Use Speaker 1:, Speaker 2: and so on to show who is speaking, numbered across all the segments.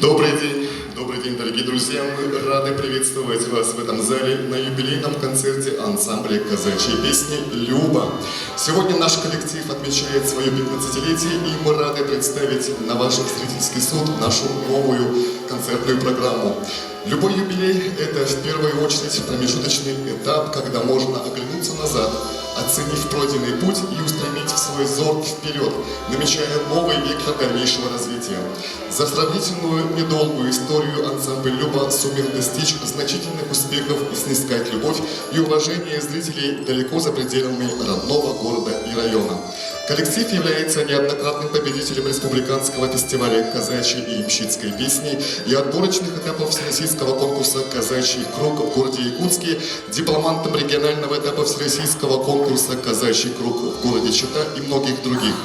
Speaker 1: Добрый день, дорогие друзья! Мы рады приветствовать вас в этом зале на юбилейном концерте ансамбля казачьей песни «Люба». Сегодня наш коллектив отмечает свое 15-летие, и мы рады представить на ваш зрительский суд нашу новую концертную программу. Любой юбилей – это в первую очередь промежуточный этап, когда можно оглянуться назад, оценив пройденный путь и устремить свой взор вперед, намечая новый век дальнейшего развития. За сравнительную недолгую историю ансамбль «Люба» сумел достичь значительных успехов и снискать любовь и уважение зрителей далеко за пределами родного города и района. Коллектив является неоднократным победителем республиканского фестиваля казачьей и ямщицкой песни и отборочных этапов всероссийского конкурса «Казачий круг» в городе Якутске, дипломантом регионального этапа всероссийского конкурса «Казачий круг» в городе Чита и многих других.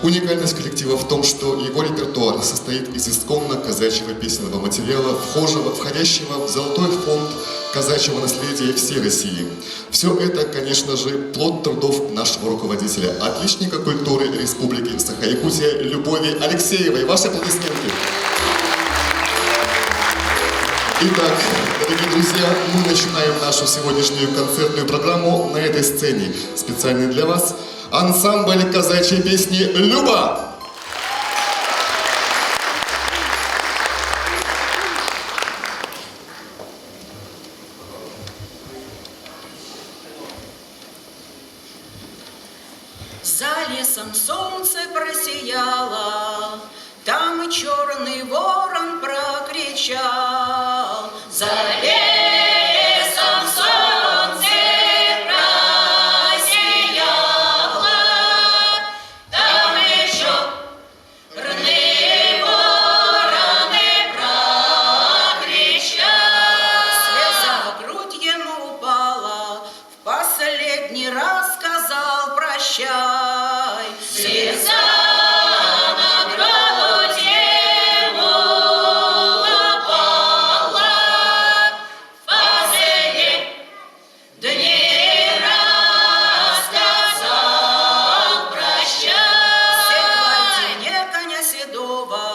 Speaker 1: Уникальность коллектива в том, что его репертуар состоит из исконно казачьего песенного материала, входящего в золотой фонд казачьего наследия всей России. Все это, конечно же, плод трудов нашего руководителя, отличника культуры Республики Саха-Якутия Любови Алексеевой. Ваши аплодисменты. Итак, дорогие друзья, мы начинаем нашу сегодняшнюю концертную программу на этой сцене. Специально для вас ансамбль казачьей песни «Люба».
Speaker 2: За лесом солнце просияло, там и черный ворон прокричал. За лесом солнце просияло, там и черный ворон прокричал. Слеза в грудь ему упала, в последний раз сказал прощай. Слеза на грудь ему упала, в последний раз сказал прощай. Седлайте коня седого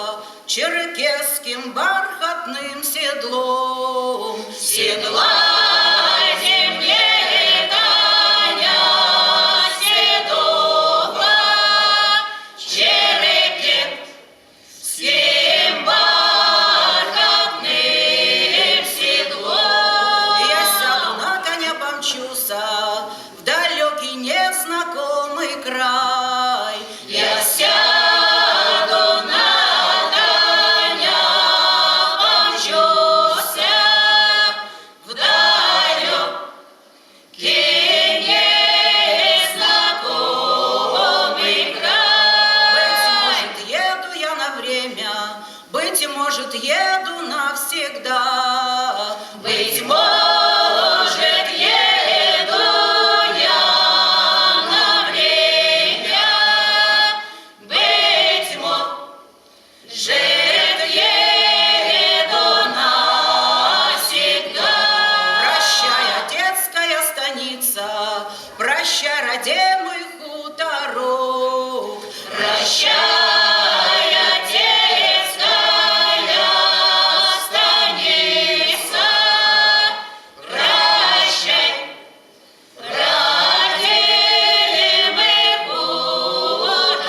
Speaker 2: черкесским бархатным седлом. Седлайте мне коня седого черкесским бархатным седлом. Я сяду на коня, помчуся в далекий незнакомый край. Я сяду на коня, помчуся в далекий незнакомый край. Быть может, еду я на время, быть может, еду навсегда. Быть может, еду я на время, быть может, еду навсегда. Прощай, Одесская станица, прощай, родимый хуторок. Прощай, Одесская станица, прощай, родимый хуторок.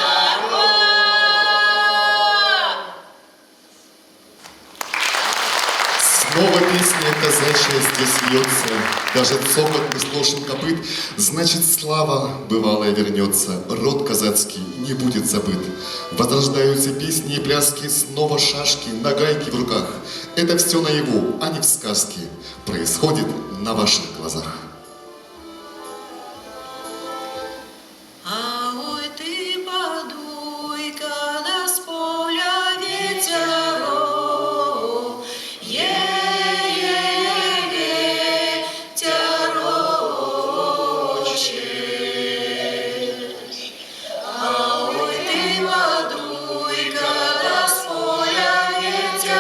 Speaker 1: Снова песня казачья здесь льется, даже цокот бесплошен копыт. Значит, слава бывалая вернется, род казацкий не будет забыт. Возрождаются песни и пляски, снова шашки, нагайки в руках. Это все наяву, а не в сказке, происходит на ваших глазах.
Speaker 2: А ой, ты подуй, когда с поля ветерок, ветерочек. А ой, ты подуй, когда с поля ветерок,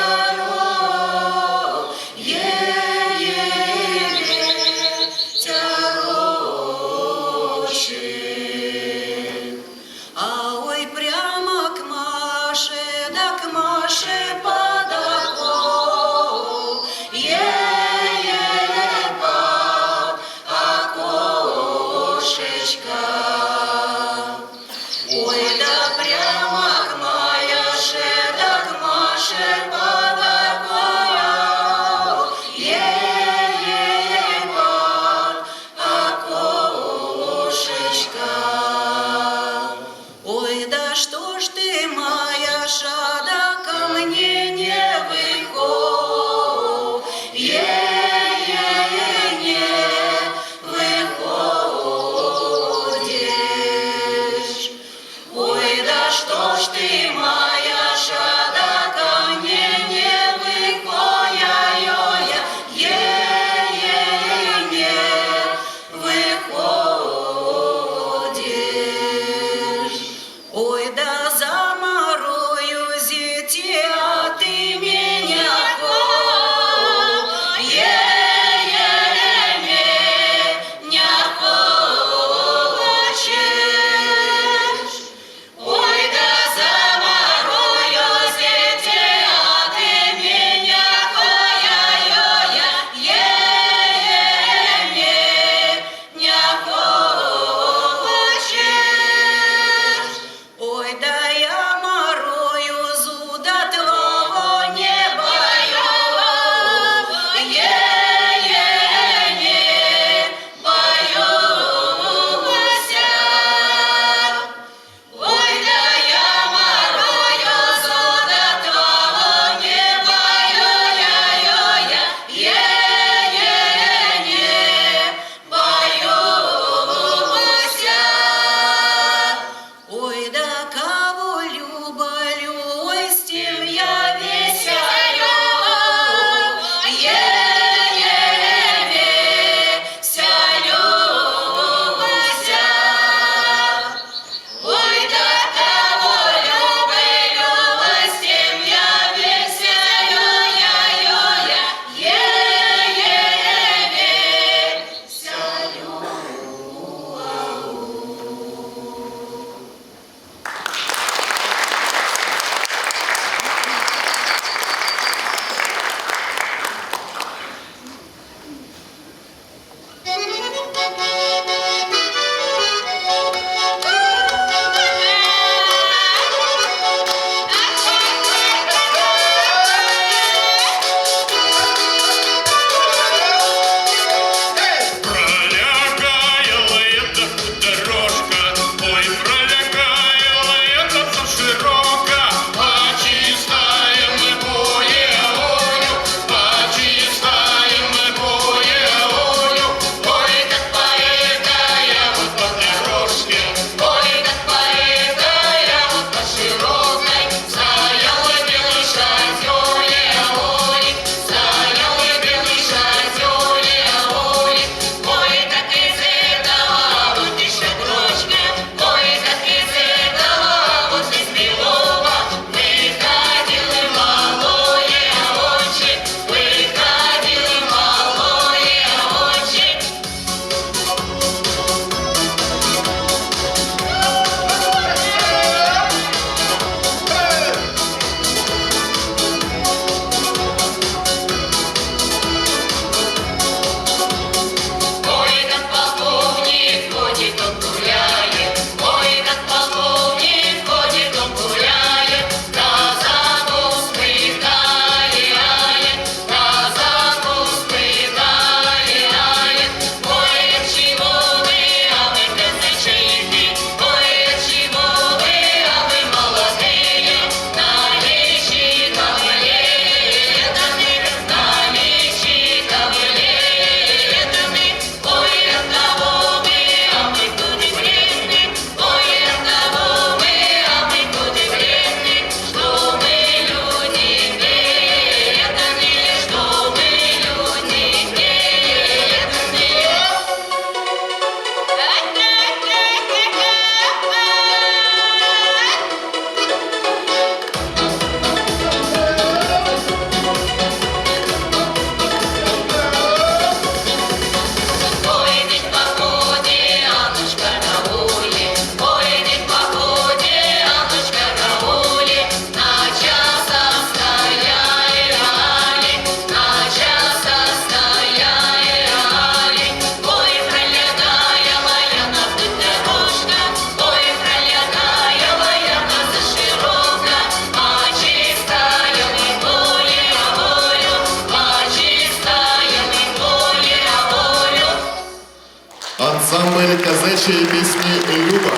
Speaker 1: Ансамбль казачьей песни «Люба».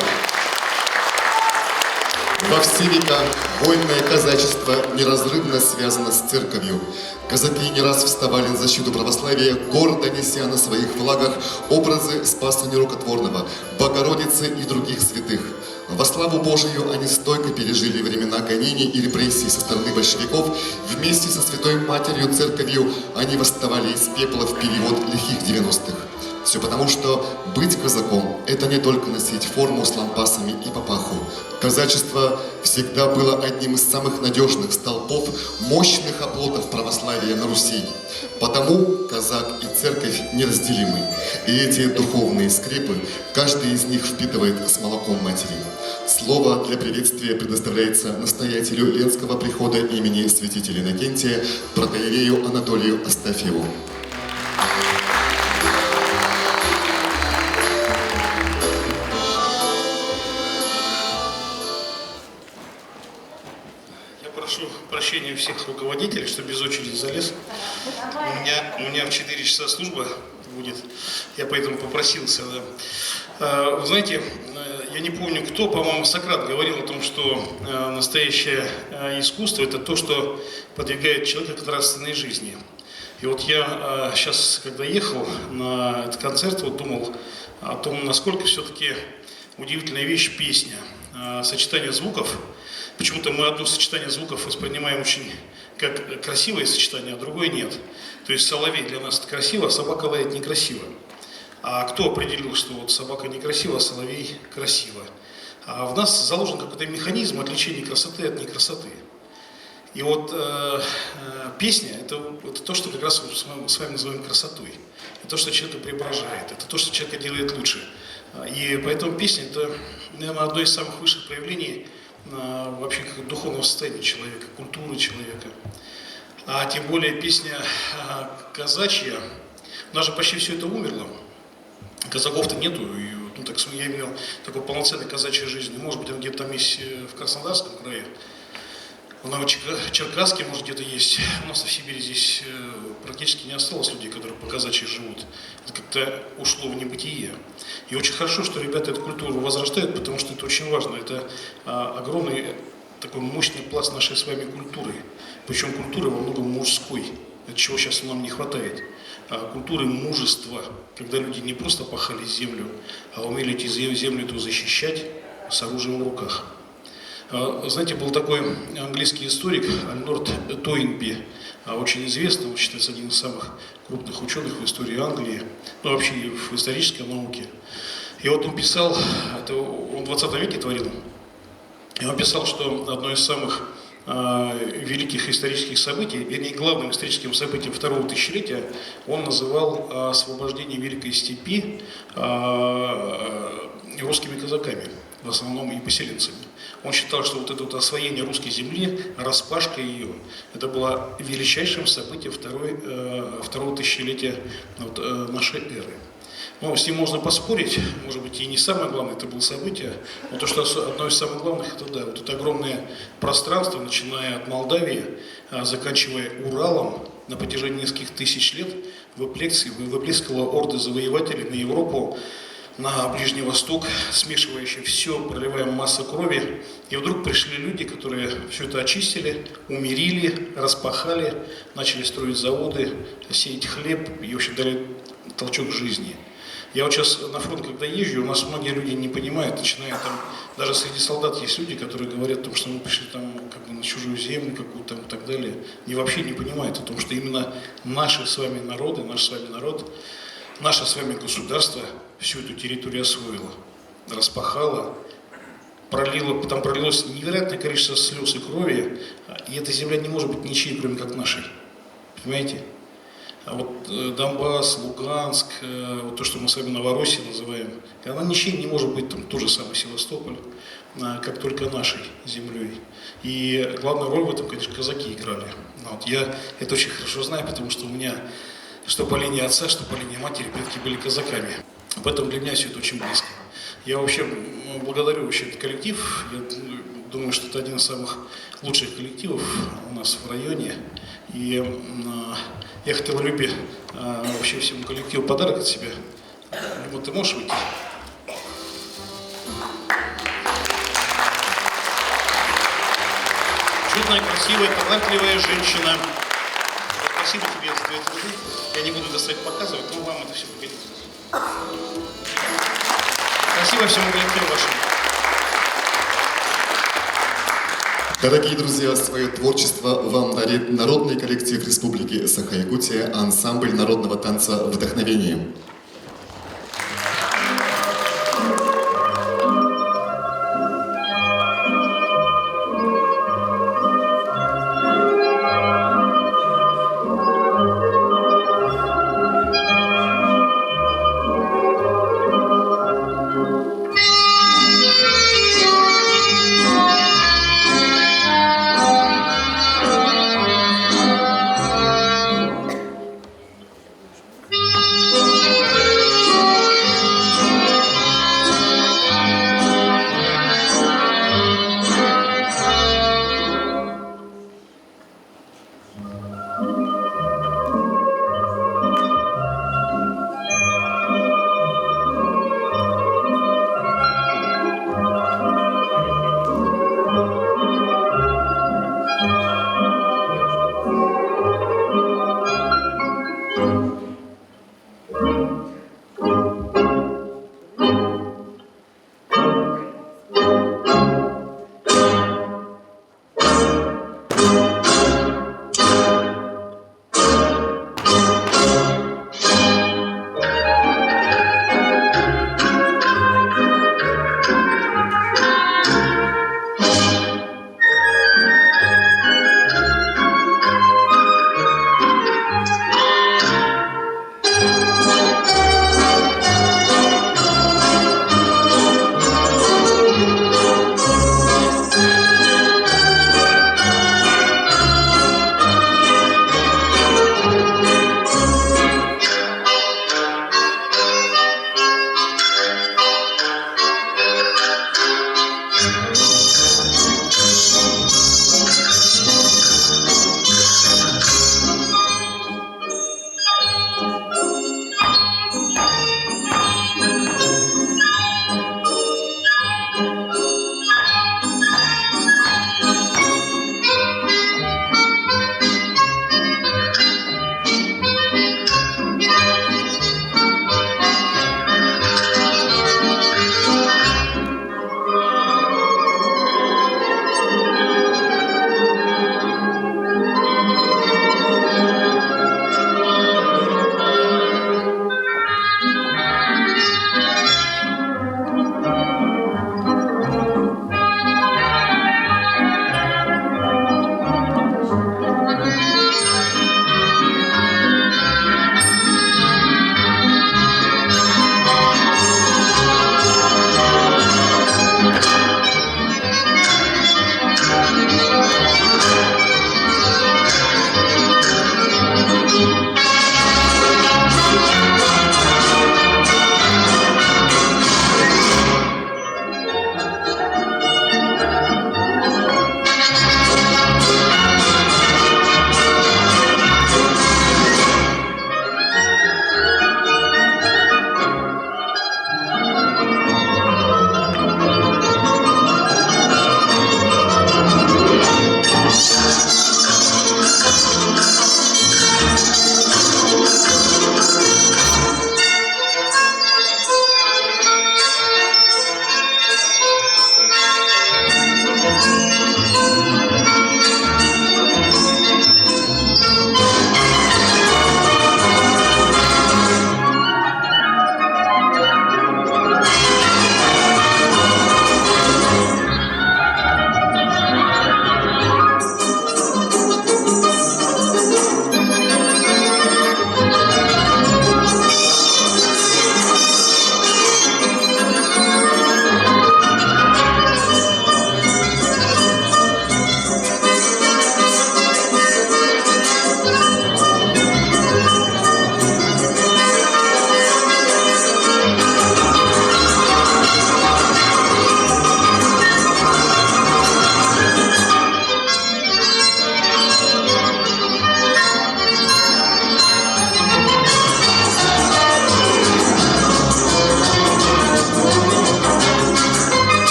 Speaker 1: Во все века вольное казачество неразрывно связано с церковью. Казаки не раз вставали на защиту православия, гордо неся на своих флагах образы Спаса Нерукотворного, Богородицы и других святых. Во славу Божию они стойко пережили времена гонений и репрессий со стороны большевиков. Вместе со Святой Матерью Церковью они восставали из пепла в период лихих 90-х. Все потому, что быть казаком – это не только носить форму с лампасами и папаху. Казачество всегда было одним из самых надежных столпов, мощных оплотов православия на Руси. Потому казак и церковь неразделимы. И эти духовные скрепы, каждый из них впитывает с молоком матери. Слово для приветствия предоставляется настоятелю Ленского прихода имени святителя Иннокентия, протоиерею Анатолию Астафьеву.
Speaker 3: Прошу прощения всех руководителей, что без очереди залез. У меня в 4 часа служба будет, я поэтому попросился. Да. Вы знаете, я не помню кто, по-моему, Сократ говорил о том, что настоящее искусство – это то, что подвигает человека к нравственной жизни. И вот я сейчас, когда ехал на этот концерт, вот думал о том, насколько все-таки удивительная вещь песня, сочетание звуков. Почему-то мы одно сочетание звуков воспринимаем очень как красивое сочетание, а другое нет. То есть соловей для нас это красиво, а собака лает некрасиво. А кто определил, что вот собака некрасива, а соловей красиво? А в нас заложен какой-то механизм отличения красоты от некрасоты. И вот песня это то, что как раз мы с вами называем красотой. Это то, что человека преображает, это то, что человека делает лучше. И поэтому песня это, наверное, одно из самых высших проявлений вообще как духовного состояния человека, культуры человека. А тем более песня казачья, у нас же почти все это умерло. Казаков-то нету, и, ну, так, я имел такой полноценной казачьей жизни. Может быть, он где-то там есть в Краснодарском крае, в Новочеркасске, может, где-то есть. У нас в Сибири здесь практически не осталось людей, которые по казачьи живут. Это как-то ушло в небытие. И очень хорошо, что ребята эту культуру возрастают, потому что это очень важно. Это огромный такой мощный пласт нашей с вами культуры. Причем культуры во многом мужской, от чего сейчас нам не хватает. Культуры мужества, когда люди не просто пахали землю, а умели эти землю эту защищать с оружием в руках. Знаете, был такой английский историк Альнорд Тойнби, очень известный, он считается одним из самых крупных ученых в истории Англии, ну вообще в исторической науке. И вот он писал, это он в 20 веке творил, и он писал, что одно из самых великих исторических событий, вернее, главным историческим событием второго тысячелетия он называл освобождение Великой Степи русскими казаками, в основном и поселенцами. Он считал, что вот это вот освоение русской земли, распашка ее, это было величайшим событием второго тысячелетия нашей эры. Ну, с ним можно поспорить, может быть, и не самое главное это было событие, но то, что одно из самых главных, это да, вот это огромное пространство, начиная от Молдавии, заканчивая Уралом, на протяжении нескольких тысяч лет выплескивала орды завоевателей на Европу, на Ближний Восток, смешивающие все, проливая массу крови. И вдруг пришли люди, которые все это очистили, умерили, распахали, начали строить заводы, сеять хлеб и, в общем, дали толчок жизни. Я вот сейчас на фронт, когда езжу, у нас многие люди не понимают, начиная там, даже среди солдат есть люди, которые говорят о том, что мы пришли там как бы на чужую землю какую-то и так далее. И вообще не понимают о том, что именно наши с вами народы, наш с вами народ, наше с вами государство всю эту территорию освоило, распахало, пролило, там пролилось невероятное количество слез и крови, и эта земля не может быть ничьей, кроме как нашей. Понимаете? А вот Донбасс, Луганск, вот то, что мы с вами Новороссия называем, она ничьей не может быть, там тот же самый Севастополь, как только нашей землей. И главную роль в этом, конечно, казаки играли. Вот я это очень хорошо знаю, потому что у меня что по линии отца, что по линии матери предки были казаками. Поэтому для меня все это очень близко. Я вообще благодарю вообще этот коллектив. Я думаю, что это один из самых лучших коллективов у нас в районе. И я хотел Любе вообще всему коллективу подарок от себя. Поэтому ты можешь выйти. Чудная, красивая, талантливая женщина. Спасибо тебе за твои труды. Я не буду достать показывать, но вам это все пригодится. Спасибо всему коллективу вашему.
Speaker 1: Дорогие друзья, свое творчество вам дарит народный коллектив Республики Саха-Якутия, ансамбль народного танца «Вдохновение».
Speaker 2: Thank you.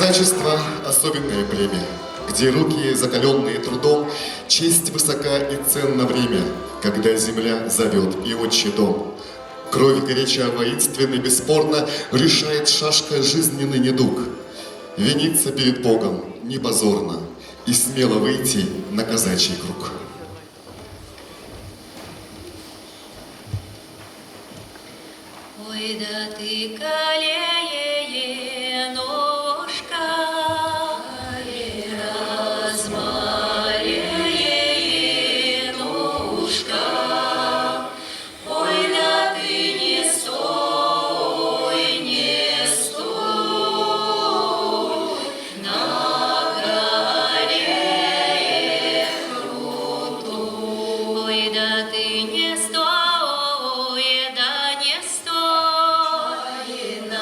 Speaker 1: Казачество – особенное племя, где руки, закаленные трудом, честь высока и ценно время, когда земля зовет и отчий дом. Кровь горяча воинственно, бесспорно, решает шашка жизненный недуг. Виниться перед Богом не позорно и смело выйти на казачий круг.
Speaker 2: Ой, да ты калее ножка, размалее ножка. Ой, да ты не стой, не стой на горе крутой. Ой, да ты не стой, да не стой на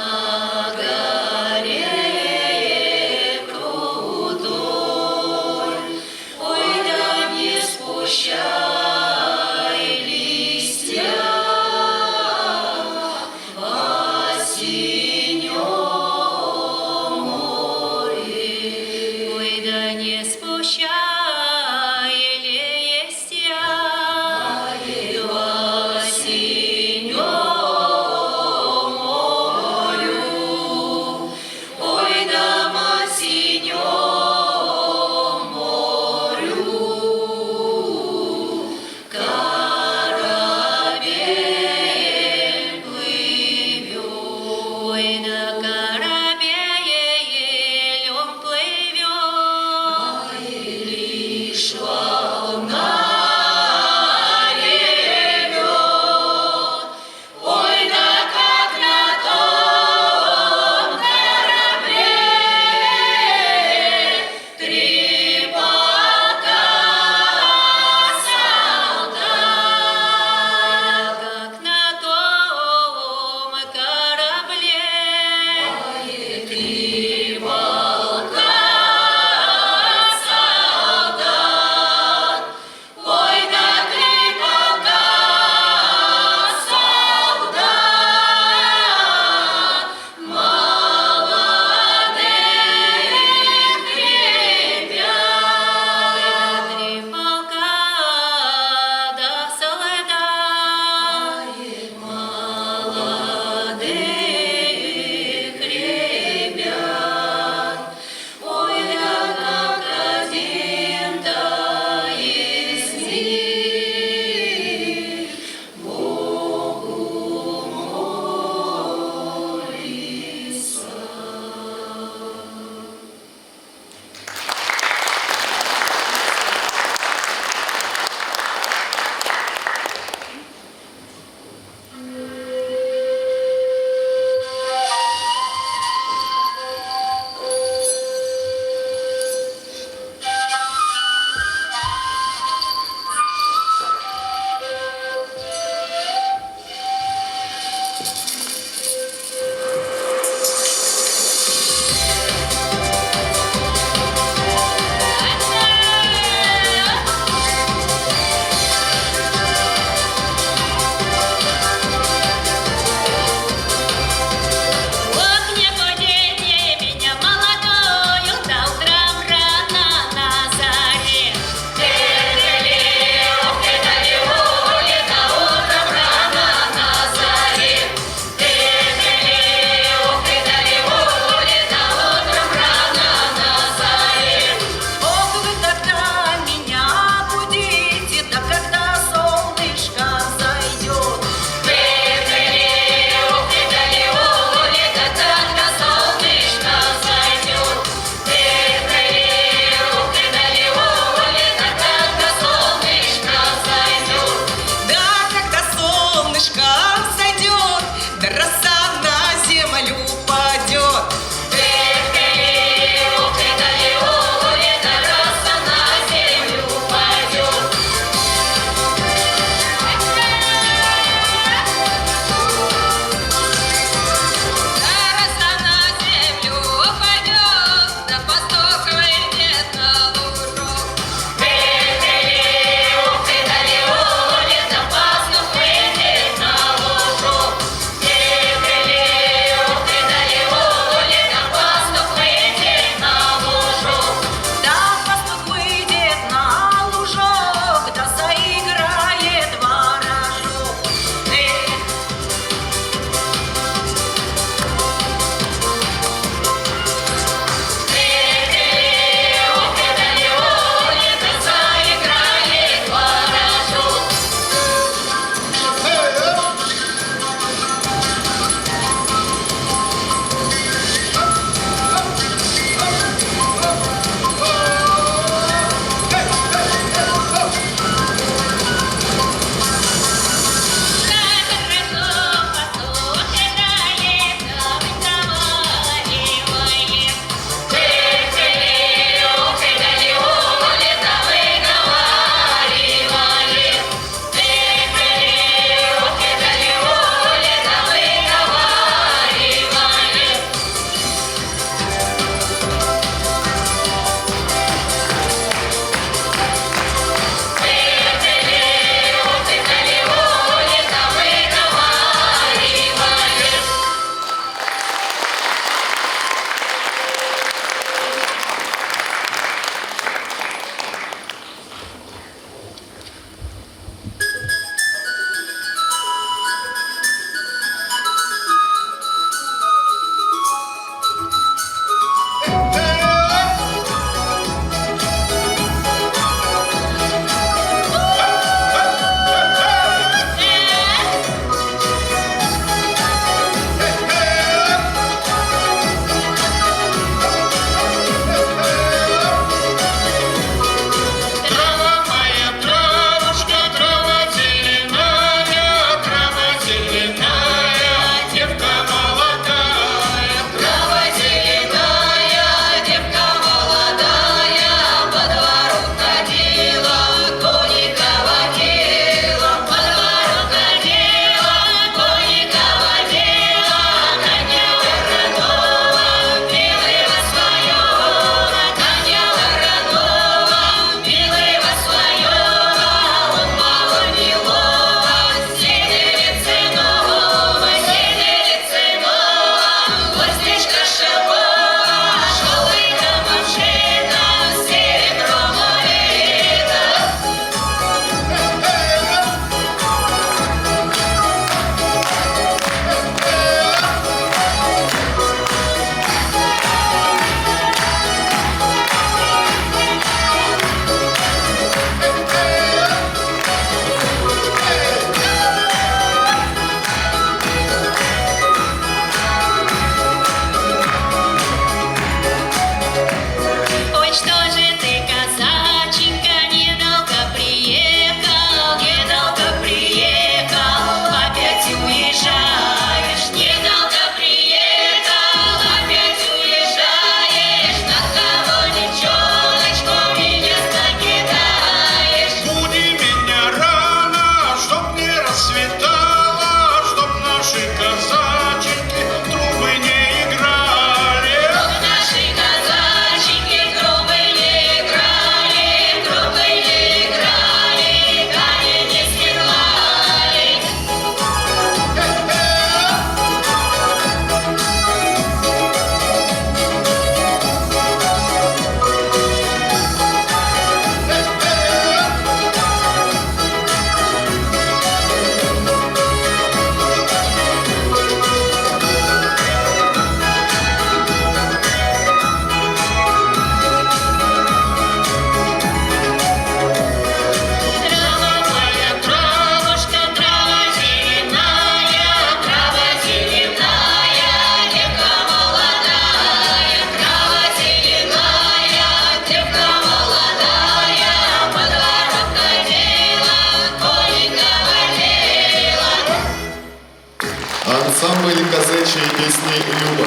Speaker 1: ансамбль казачьей песни «Люба».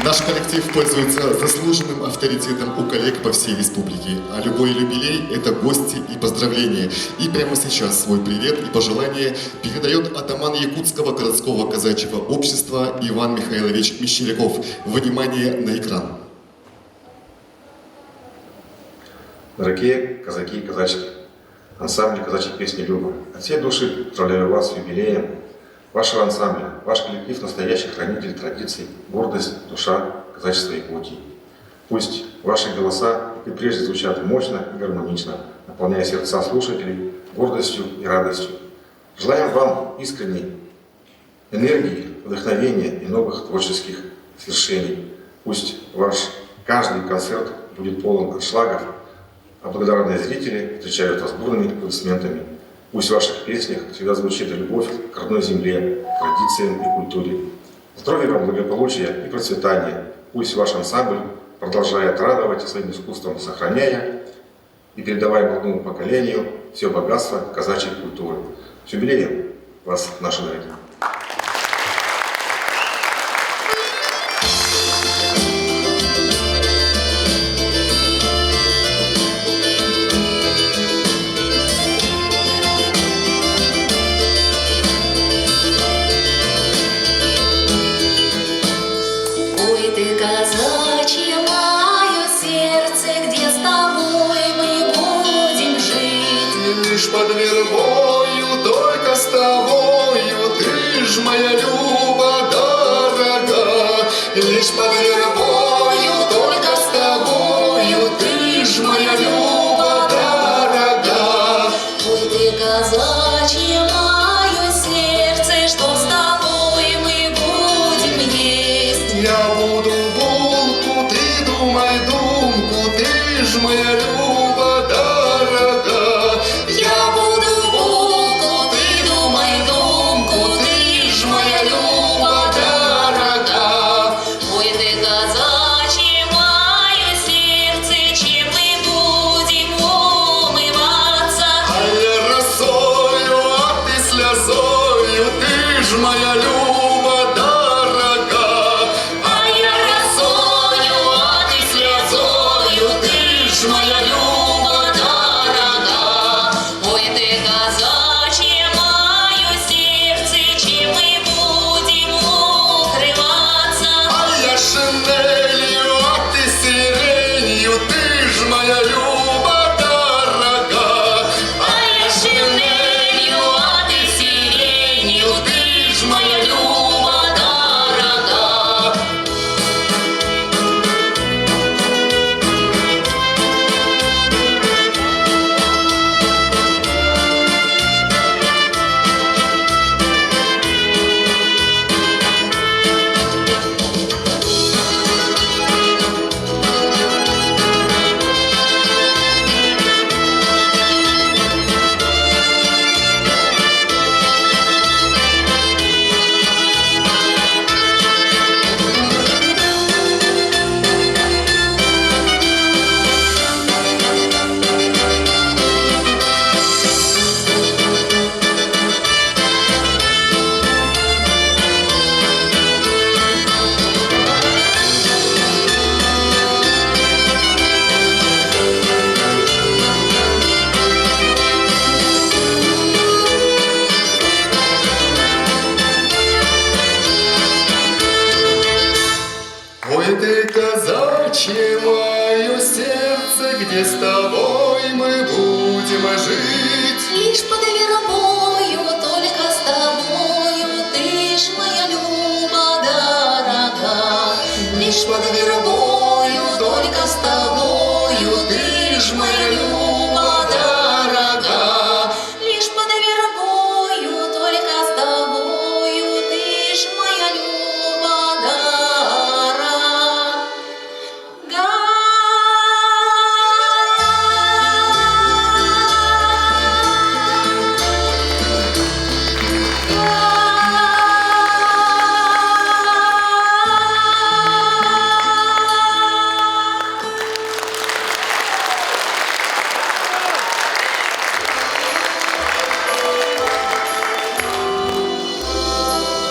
Speaker 1: Наш коллектив пользуется заслуженным авторитетом у коллег по всей республике, а любой юбилей – это гости и поздравления. И прямо сейчас свой привет и пожелания передает атаман Якутского городского казачьего общества Иван Михайлович Мещеряков. Внимание на экран.
Speaker 4: Дорогие казаки и казачки, ансамбль казачьей песни «Люба», от всей души поздравляю вас с юбилеем вашего ансамбля. Ваш коллектив – настоящий хранитель традиций, гордость, душа казачества Якутии. Пусть ваши голоса и прежде звучат мощно и гармонично, наполняя сердца слушателей гордостью и радостью. Желаем вам искренней энергии, вдохновения и новых творческих свершений. Пусть ваш каждый концерт будет полон аншлагов, а благодарные зрители встречают вас бурными аплодисментами. Пусть в ваших песнях всегда звучит любовь к родной земле, к традициям и культуре. Здоровья вам, благополучия и процветания. Пусть ваш ансамбль продолжает радовать своим искусством, сохраняя и передавая молодому поколению все богатство казачьей культуры. С юбилеем вас, наши дорогие!
Speaker 2: Ой, ты казачье мое сердце, где с тобой мы будем жить.
Speaker 1: Лишь под вербою, только с тобою, ты ж моя Люба дорога. Лишь под вербою, только с тобою, ты ж моя Люба дорога.
Speaker 2: Ой, ты казачье мое сердце, что с тобой мы будем есть.
Speaker 1: Я буду булку, ты думай думку, ты ж моя Люба дорога.
Speaker 2: Я буду булку, ты думай думку, ты ж моя Люба дорога. Ой, ты казачье мое сердце, чем мы будем умываться?
Speaker 1: А я росою, а ты слезою, ты ж моя Люба дорога.
Speaker 2: А я росою, а ты слезою, ты ж моя Люба дорога. Ой, ты казачье мое сердце, чем мы будем укрываться?
Speaker 1: А я шинелью, а ты сиренью, ты ж моя Люба дорога.
Speaker 2: А я шинелью, а ты сиренью, ты ж моя Люба дорога.
Speaker 1: Ой, ты казачье мое сердце, где с тобой мы будем жить.
Speaker 2: Лишь под вербою, только с тобою, ты ж моя Люба дорога. Лишь под вербою, только с тобою, ты ж моя Люба дорога. Лишь под вербою, только с тобою, ты ж моя Люба дорога.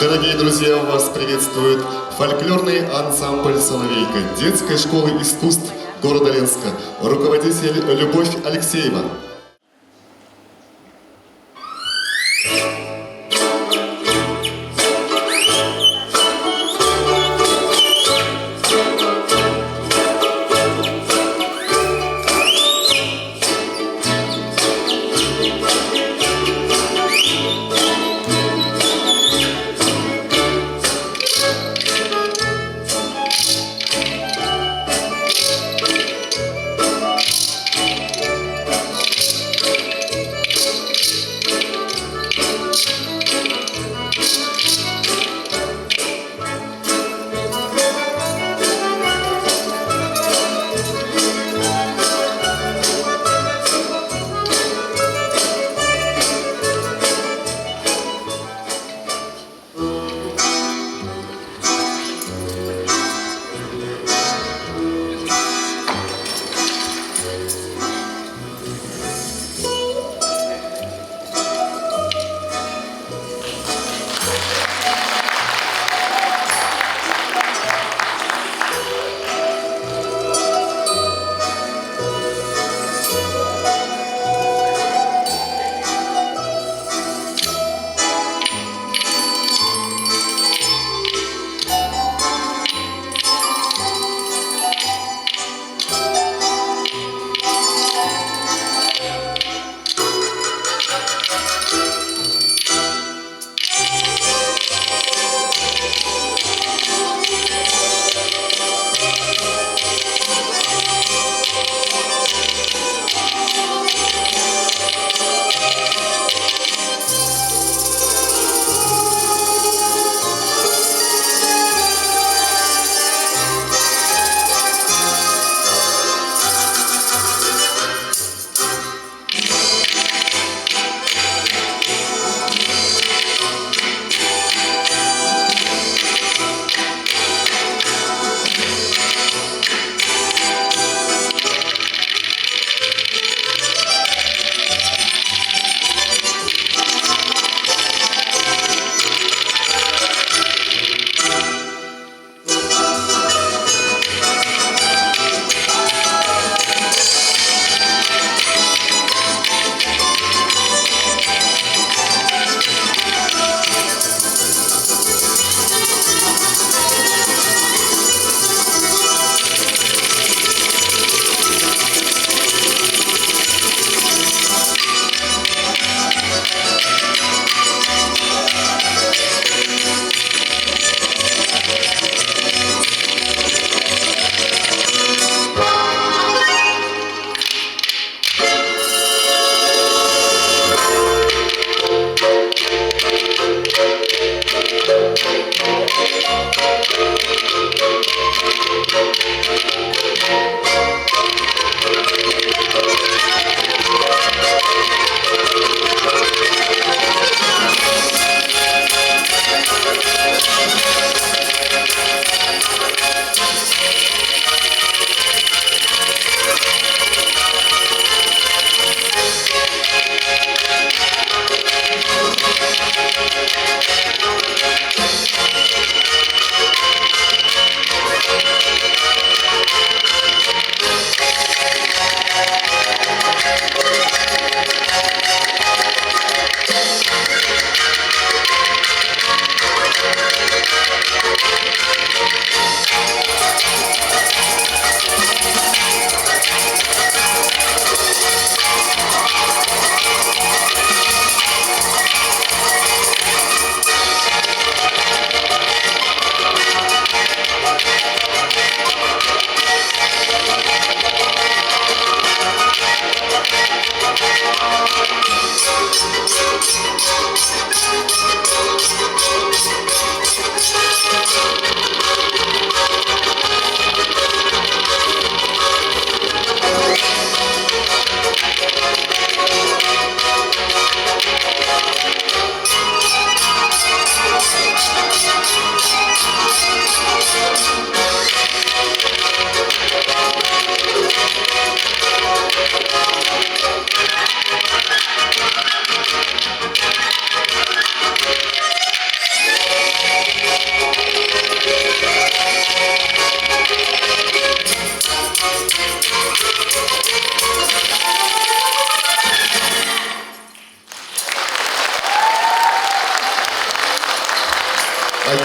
Speaker 1: Дорогие друзья, вас приветствует фольклорный ансамбль «Соловейка» детской школы искусств города Ленска, руководитель Любовь Алексеева.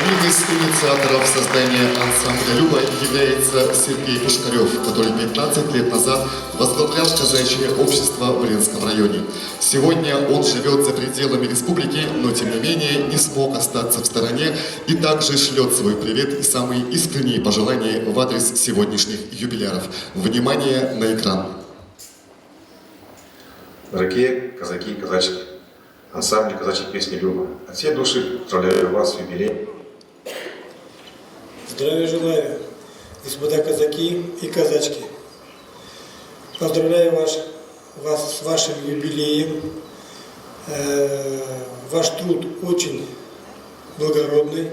Speaker 1: Одним из инициаторов создания ансамбля «Люба» является Сергей Пушкарев, который 15 лет назад возглавлял казачье общество в Ленском районе. Сегодня он живет за пределами республики, но тем не менее не смог остаться в стороне и также шлет свой привет и самые искренние пожелания в адрес сегодняшних юбиляров. Внимание на экран.
Speaker 4: Дорогие казаки и казачки, ансамбль казачьей песни «Люба», от всей души поздравляю вас с юбилеем.
Speaker 5: Здравия желаю, господа казаки и казачки. Поздравляю вас с вашим юбилеем. Ваш труд очень благородный,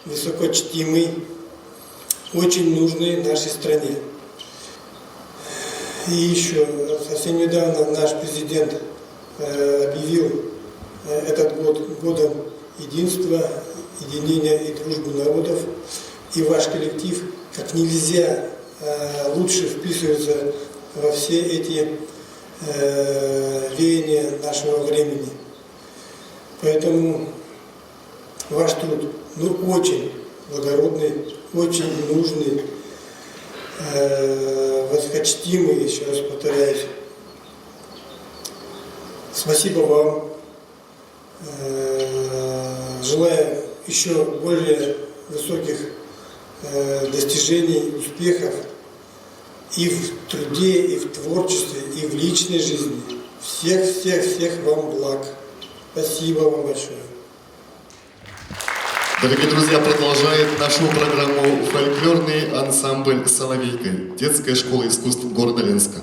Speaker 5: высокочтимый, очень нужный нашей стране. И еще совсем недавно наш президент объявил этот год годом единства, единения и дружбы народов. И ваш коллектив как нельзя лучше вписывается во все эти веяния нашего времени. Поэтому ваш труд очень благородный, очень нужный, высокочтимый, еще раз повторяюсь. Спасибо вам. Желаю еще более высоких достижений, успехов и в труде, и в творчестве, и в личной жизни. Всех вам благ. Спасибо вам большое.
Speaker 1: Дорогие друзья, продолжает нашу программу фольклорный ансамбль «Соловейка», детская школа искусств города Ленска.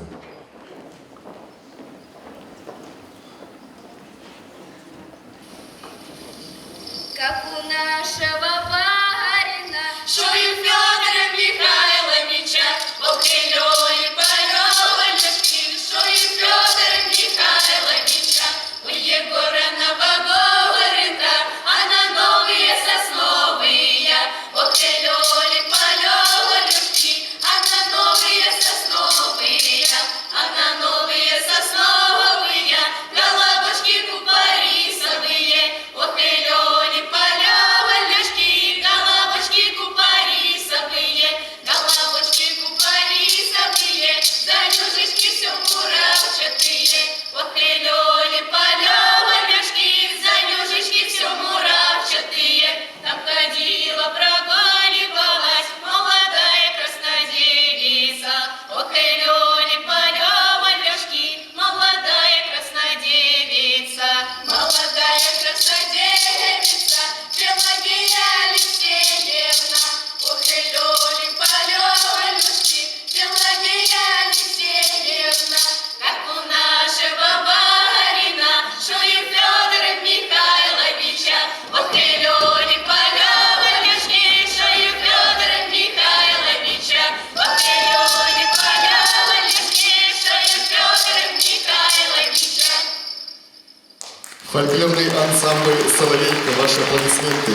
Speaker 2: Как у нашего барина, Шою Федора Михайловича, ох и Лёли полёвочки, Шою Федора Михайловича, у Егора Новогорина, а на новые сосновые, ох и Лёли полёвочки, а на новые сосновые, а на новые сосновые, головочки купарисовые, ох и Лёли полёвочки, головочки купарисовые, головочки купарисовые, занюшечки всё муравчатые, ох и Лёли полёвочки, занюшечки всё муравчатые, там ходила, прогуливалась молодая краснодевица, ох и Лёли полёвочки, молодая краснодевица, молодая краснодевица, Пелагея Алексеевна, ох и Лёли полёвочки, Пелагея Алексеевна, как у нашего барина, Шою Фёдора Михайловича, ох и Лёли полёвочки, Шою Фёдора Михайловича, ох и Лёли полёвочки, Шою Фёдора Михайловича.
Speaker 1: Фольклорный ансамбль «Соловейка», ваши аплодисменты.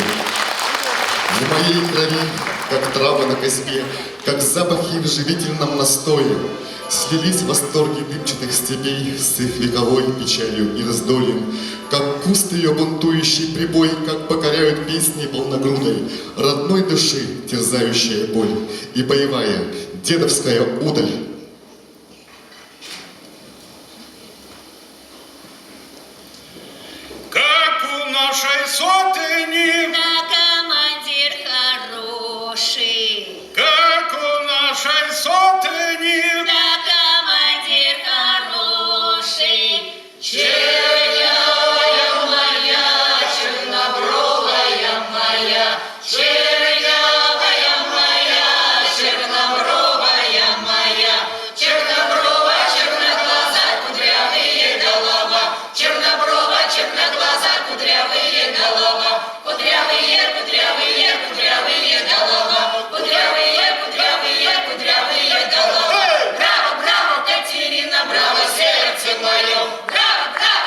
Speaker 1: В моей крови, как травы на косьбе, как запахи в живительном настое, слились восторги дымчатых степей с их вековой печалью и раздольем, как куст ее бунтующий прибой, как покоряют песни полногрудой, родной души терзающая боль и боевая дедовская удаль.
Speaker 3: Как у нашей сотни,
Speaker 2: Да, командир хороший,
Speaker 3: как у нашей сотни,
Speaker 2: да, командир хороший, чернявая моя, чернобровая моя, чернявая моя, чернобровая моя, черноброва, черноглаза, кудрявые голова, черноброва, черноглаза, кудрявые голова, кудрявые, кудрявые, кудрявые голова, кудрявые, кудрявые, кудрявые голова. Браво, браво, Катерина, браво, сердце мое, браво, браво,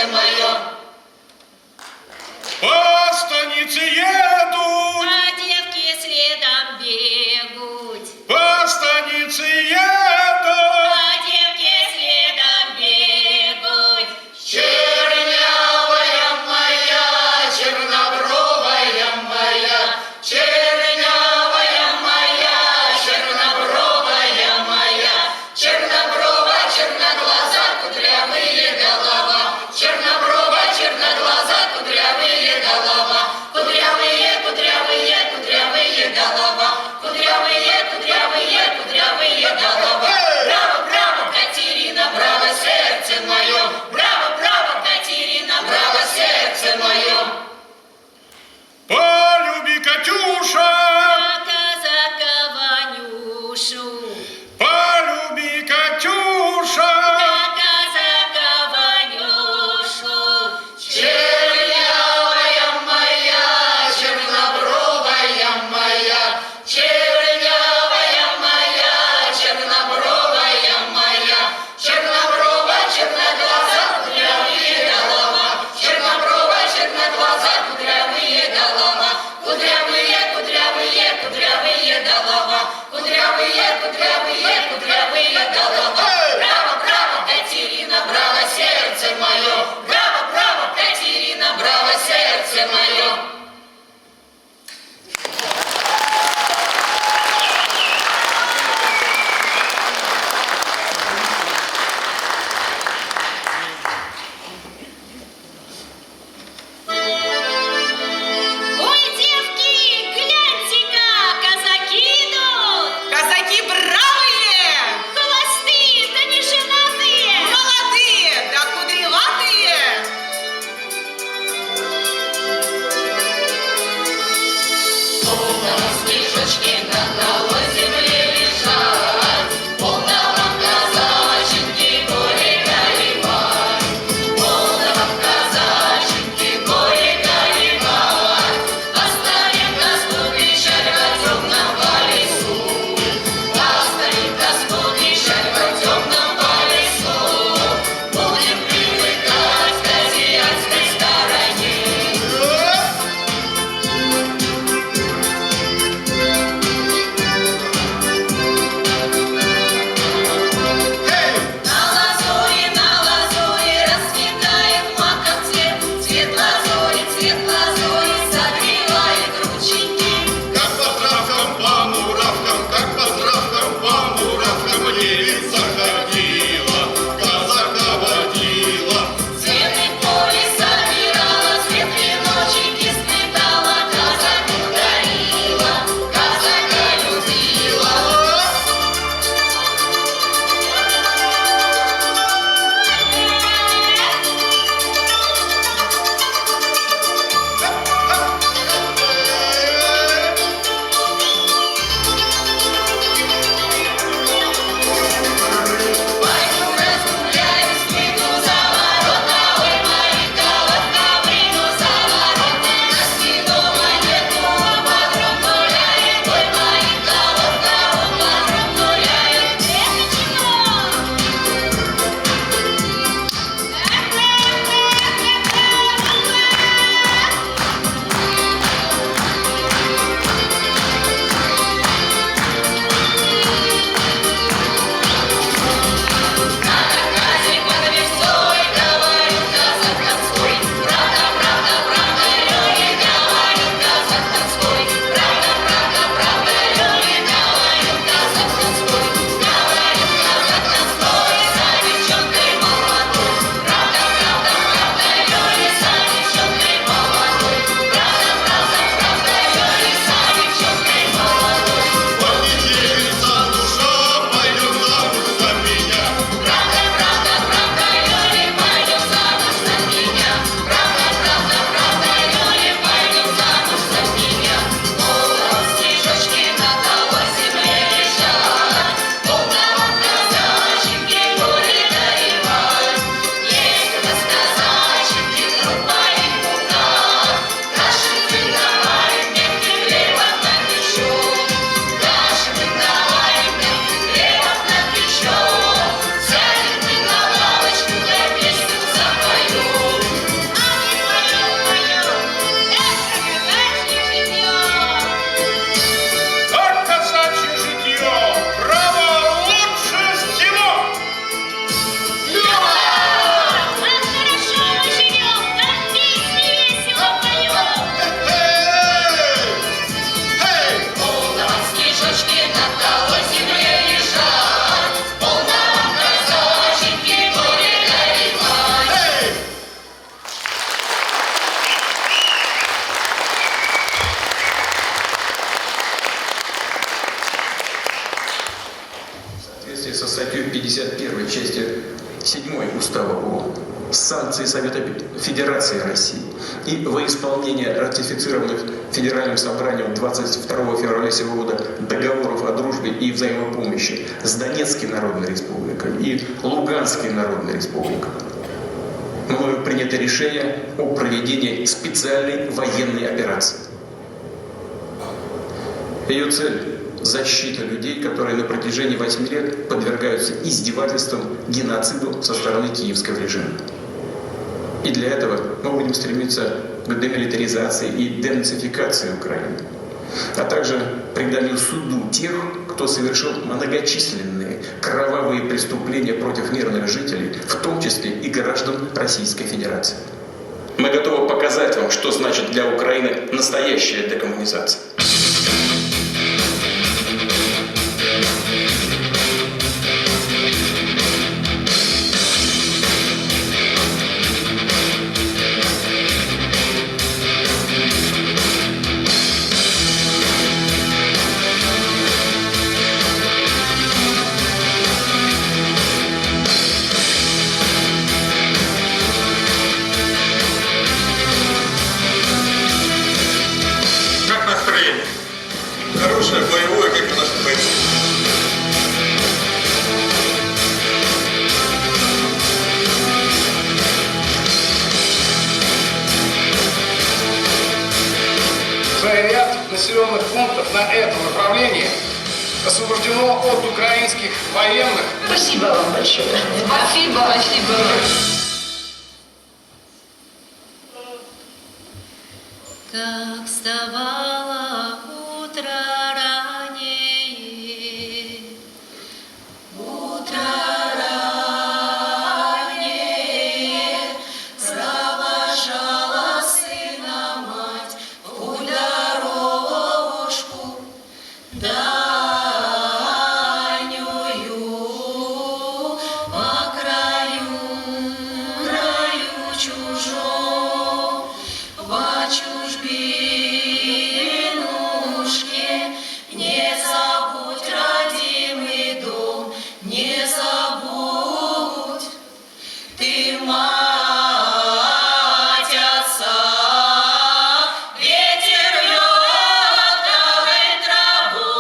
Speaker 2: сердце мое.
Speaker 3: По станице едут,
Speaker 2: А девки следом бегут.
Speaker 3: по станице едут.
Speaker 2: А девки следом бегут. Чернявая моя, чернобровая моя, чернявая моя, чернобровая моя, черноброва, черноглаза, кудрявые голова, черноброва, черноглаза, кудрявые голова, кудрявые
Speaker 6: соответствии со статьей 51 части 7 Устава ООН, санкции Совета Федерации России и во исполнение ратифицированных Федеральным собранием 22 февраля сего года договоров о дружбе и взаимопомощи с Донецкой Народной Республикой и Луганской Народной Республикой, мною принято решение о проведении специальной военной операции. Ее цель – защита людей, которые на протяжении 8 лет подвергаются издевательствам, геноциду со стороны киевского режима. И для этого мы будем стремиться к демилитаризации и денацификации Украины, а также преданию суду тех, кто совершил многочисленные кровавые преступления против мирных жителей, в том числе и граждан Российской Федерации. Мы готовы показать вам, что значит для Украины настоящая декоммунизация.
Speaker 4: Как настроение? Хорошее, боевое, как и наши бойцы.
Speaker 3: Ряд населенных пунктов на этом направлении освобождено от украинских военных.
Speaker 2: Спасибо вам большое. Спасибо. Спасибо. Как вставало утро ранее, утро ранее, провожала сына мать в путь дорожку дальнюю, по краю чужом, по чужбинушке. Не забудь родимый дом, не забудь ты мать отца. Ветер вьет травой траву,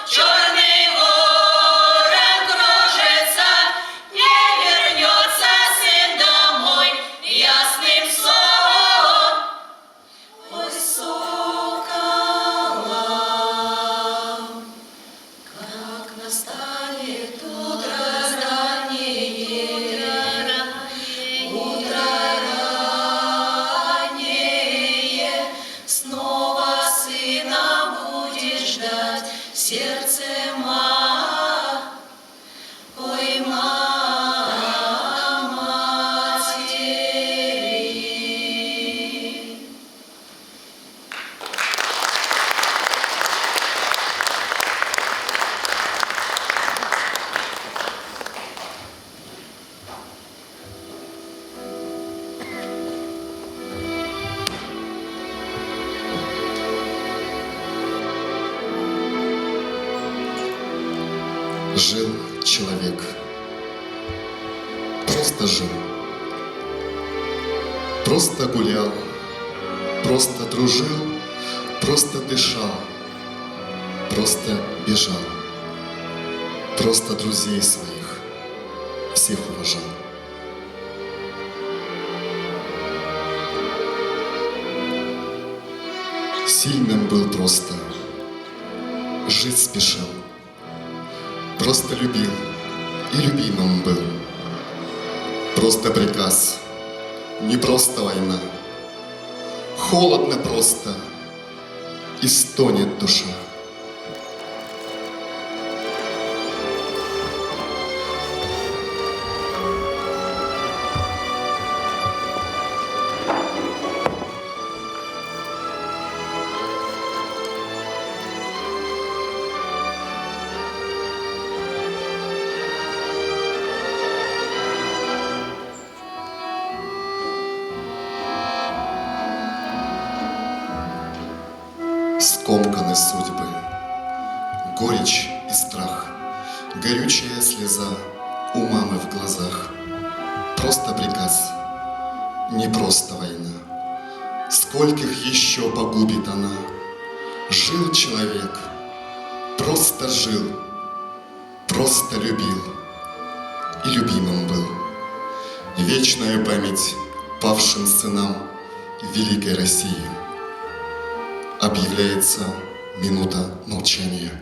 Speaker 2: черный ворон кружится, не вернется сын домой ясным сон. Ой, сокола, как настанет утро раннее, снова сына будешь ждать, сердце ой, матери.
Speaker 1: Жил человек, просто жил, просто гулял, просто дружил, просто дышал, просто бежал, просто друзей своих всех уважал. Сильным был просто, жить спешил, просто любил и любимым был. Просто приказ, не просто война, холодно просто, и стонет душа. Скомканы судьбы, горечь и страх, горючая слеза у мамы в глазах. Просто приказ, не просто война. Скольких еще погубит она. Жил человек, просто жил, просто любил и любимым был. Вечная память павшим сынам великой России. Объявляется минута молчания.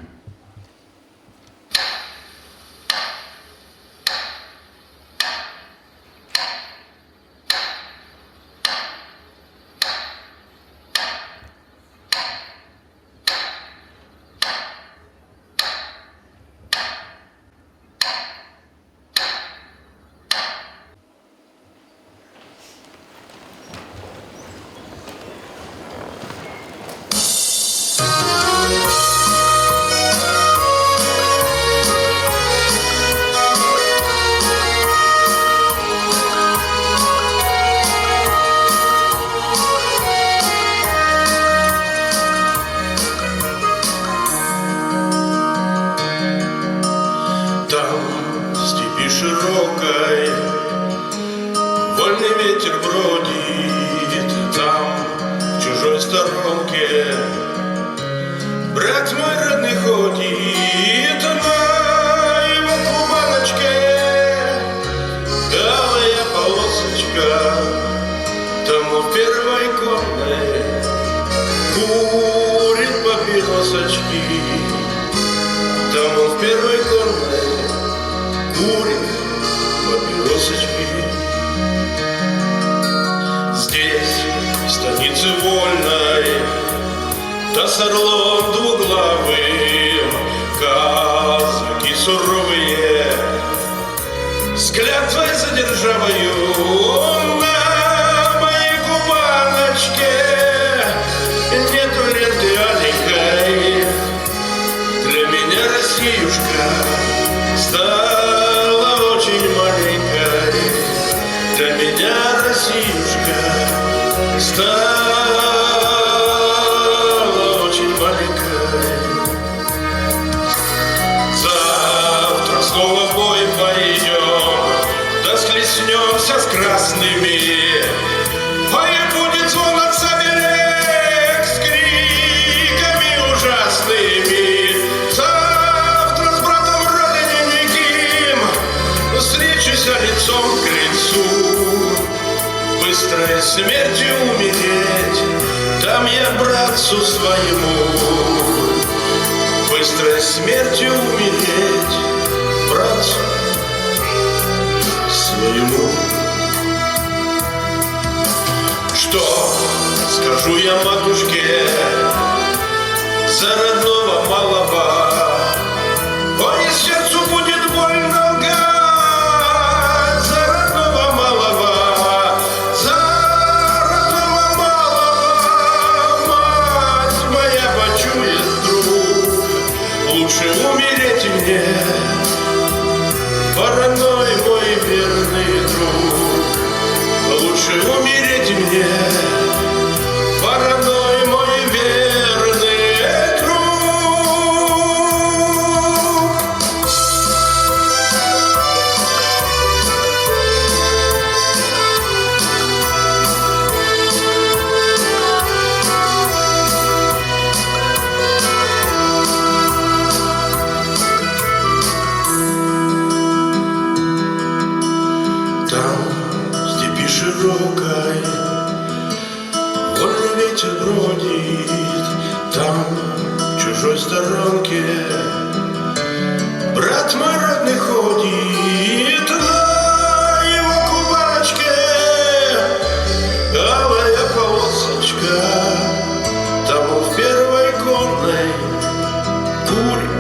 Speaker 7: Широкой вольный ветер бродит там, в чужой сторонке. Брат мой родный ходит на его кубаночке. Алая полосочка тому в первой конной курит папиросочки. Тому в первой конной курит папиросочки. Здесь, в станице вольной, да с орлом двуглавым, казаки суровые, с клятвой за державою на моей кубаночке нету ленты аленькой. Для меня Россиюшка стала очень маленькой. Для меня Россиюшка стала очень маленькой. Завтра снова в бой пойдем, да схлестнемся с красными. Ой, будет звон от берег с криками ужасными. Завтра с братом родине неким встречусь лицом к лицу. Быстрой смертью умереть, там я братцу своему. Быстрой смертью умереть, братцу своему. Что скажу я матушке за родного малого? Ой, сердцу будет больно лгать за родного малого, за родного малого. Мать моя почует вдруг, лучше умереть мне, родной мой верный друг. Лучше умереть мне, родной мой верный друг. Там, в степи широкой, вольный ветер бродит, там, в чужой сторонке, брат мой родный ходит на его кубаночке. Алая полосочка тому в первой конной курит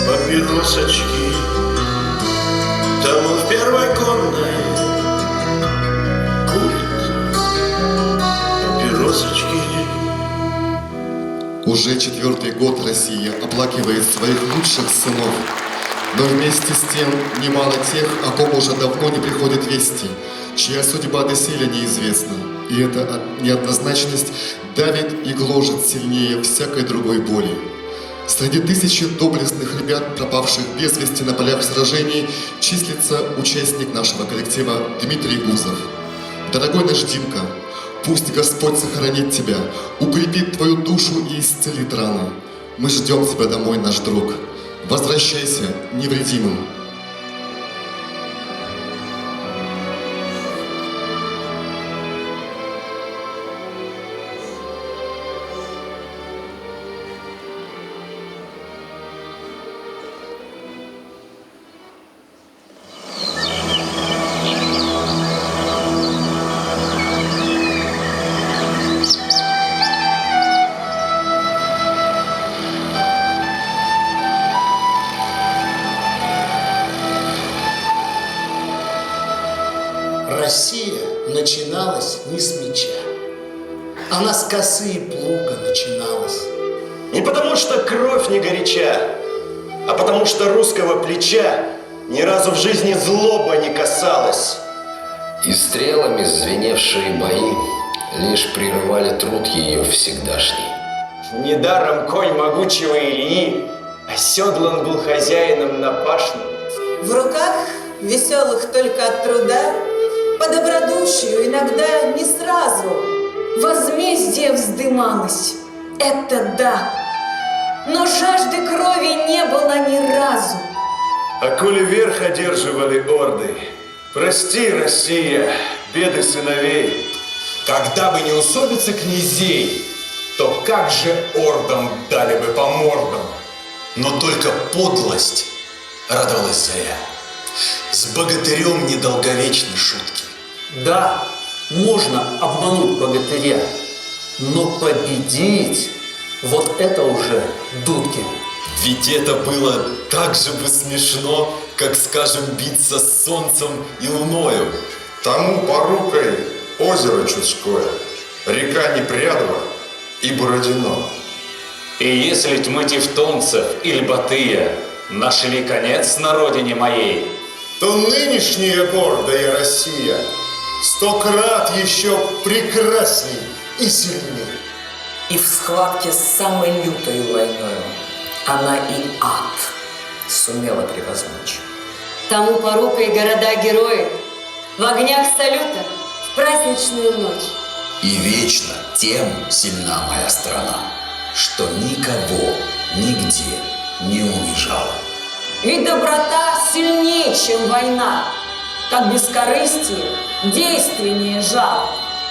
Speaker 7: папиросочки. Тому в первой конной курит папиросочки.
Speaker 1: Уже 4-й год Россия оплакивает своих лучших сынов. Но вместе с тем немало тех, о ком уже давно не приходят вести, чья судьба доселе неизвестна. И эта неоднозначность давит и гложет сильнее всякой другой боли. Среди тысячи доблестных ребят, пропавших без вести на полях сражений, числится участник нашего коллектива Дмитрий Гузов. Дорогой наш Димка, пусть Господь сохранит тебя, укрепит твою душу и исцелит раны. Мы ждем тебя домой, наш друг. Возвращайся невредимым.
Speaker 8: Россия начиналась не с меча. Она с косы и плуга начиналась.
Speaker 9: Не потому что кровь не горяча, а потому что русского плеча ни разу в жизни злоба не касалась.
Speaker 10: И стрелами звеневшие бои лишь прерывали труд ее всегдашний.
Speaker 9: Недаром конь могучего Ильи оседлан был хозяином на пашне.
Speaker 2: В руках веселых только от труда, по добродушию иногда не сразу возмездие вздымалось. Это да, но жажды крови не было ни разу.
Speaker 9: А коли верх одерживали орды, прости, Россия, беды сыновей.
Speaker 11: Когда бы не усобица князей, то как же ордам дали бы по мордам? Но только подлость радовалась Заря. С богатырем недолговечны шутки.
Speaker 12: Да, можно обмануть богатыря, но победить — вот это уже дудки.
Speaker 11: Ведь это было так же бы смешно, как, скажем, биться с солнцем и луною.
Speaker 4: Тому порукой озеро Чудское, река Непрядова и Бородино.
Speaker 13: И если тьмы тевтонцев или Батыя нашли конец на родине моей,
Speaker 7: то нынешняя гордая Россия 100 крат еще прекрасней и сильней.
Speaker 12: И в схватке с самой лютой войною она и ад сумела превозмочь.
Speaker 2: Тому порукой города-герои в огнях салюта в праздничную ночь.
Speaker 11: И вечно тем сильна моя страна, что никого нигде не унижала.
Speaker 2: Ведь доброта сильнее, чем война, как бескорыстие действеннее жал.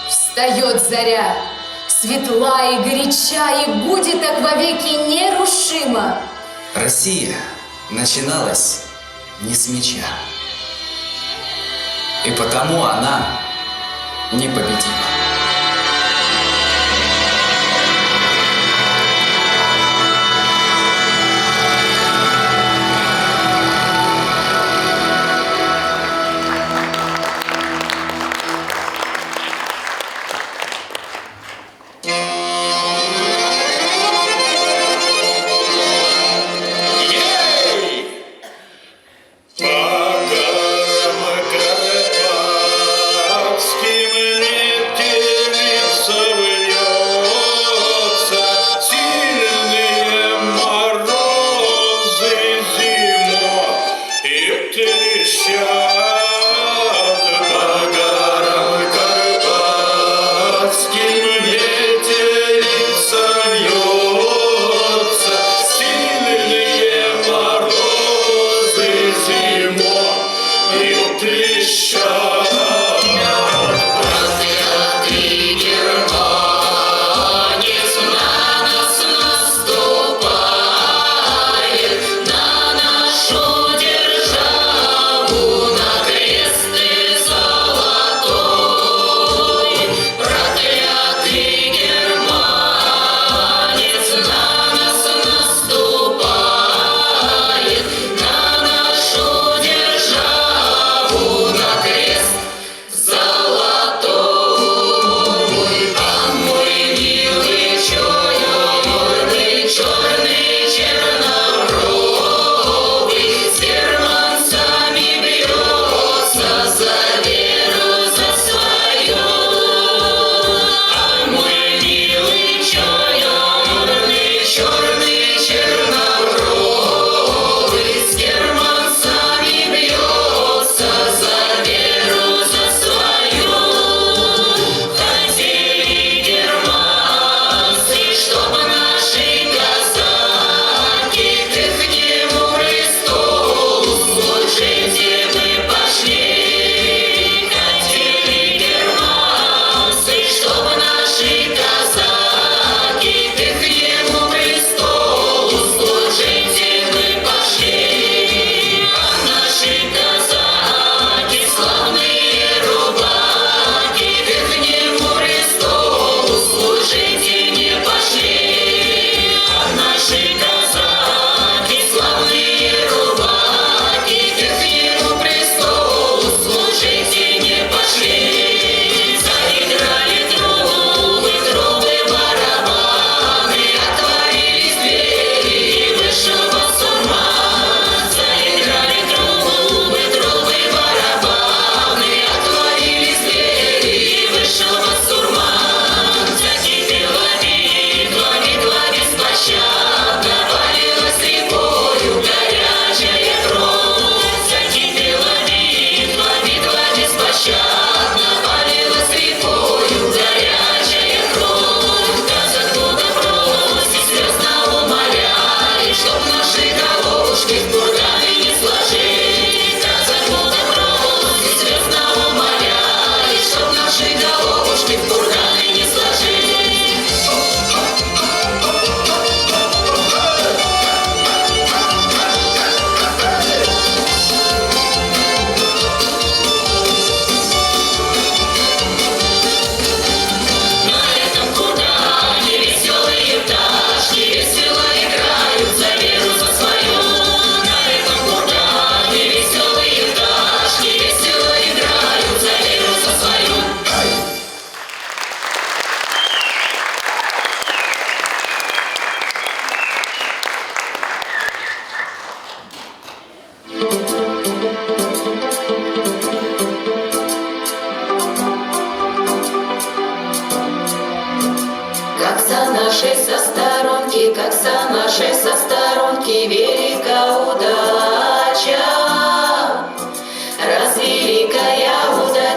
Speaker 2: Встает заря, светла и горяча, и будет так вовеки нерушима.
Speaker 11: Россия начиналась не с меча, и потому она непобедима.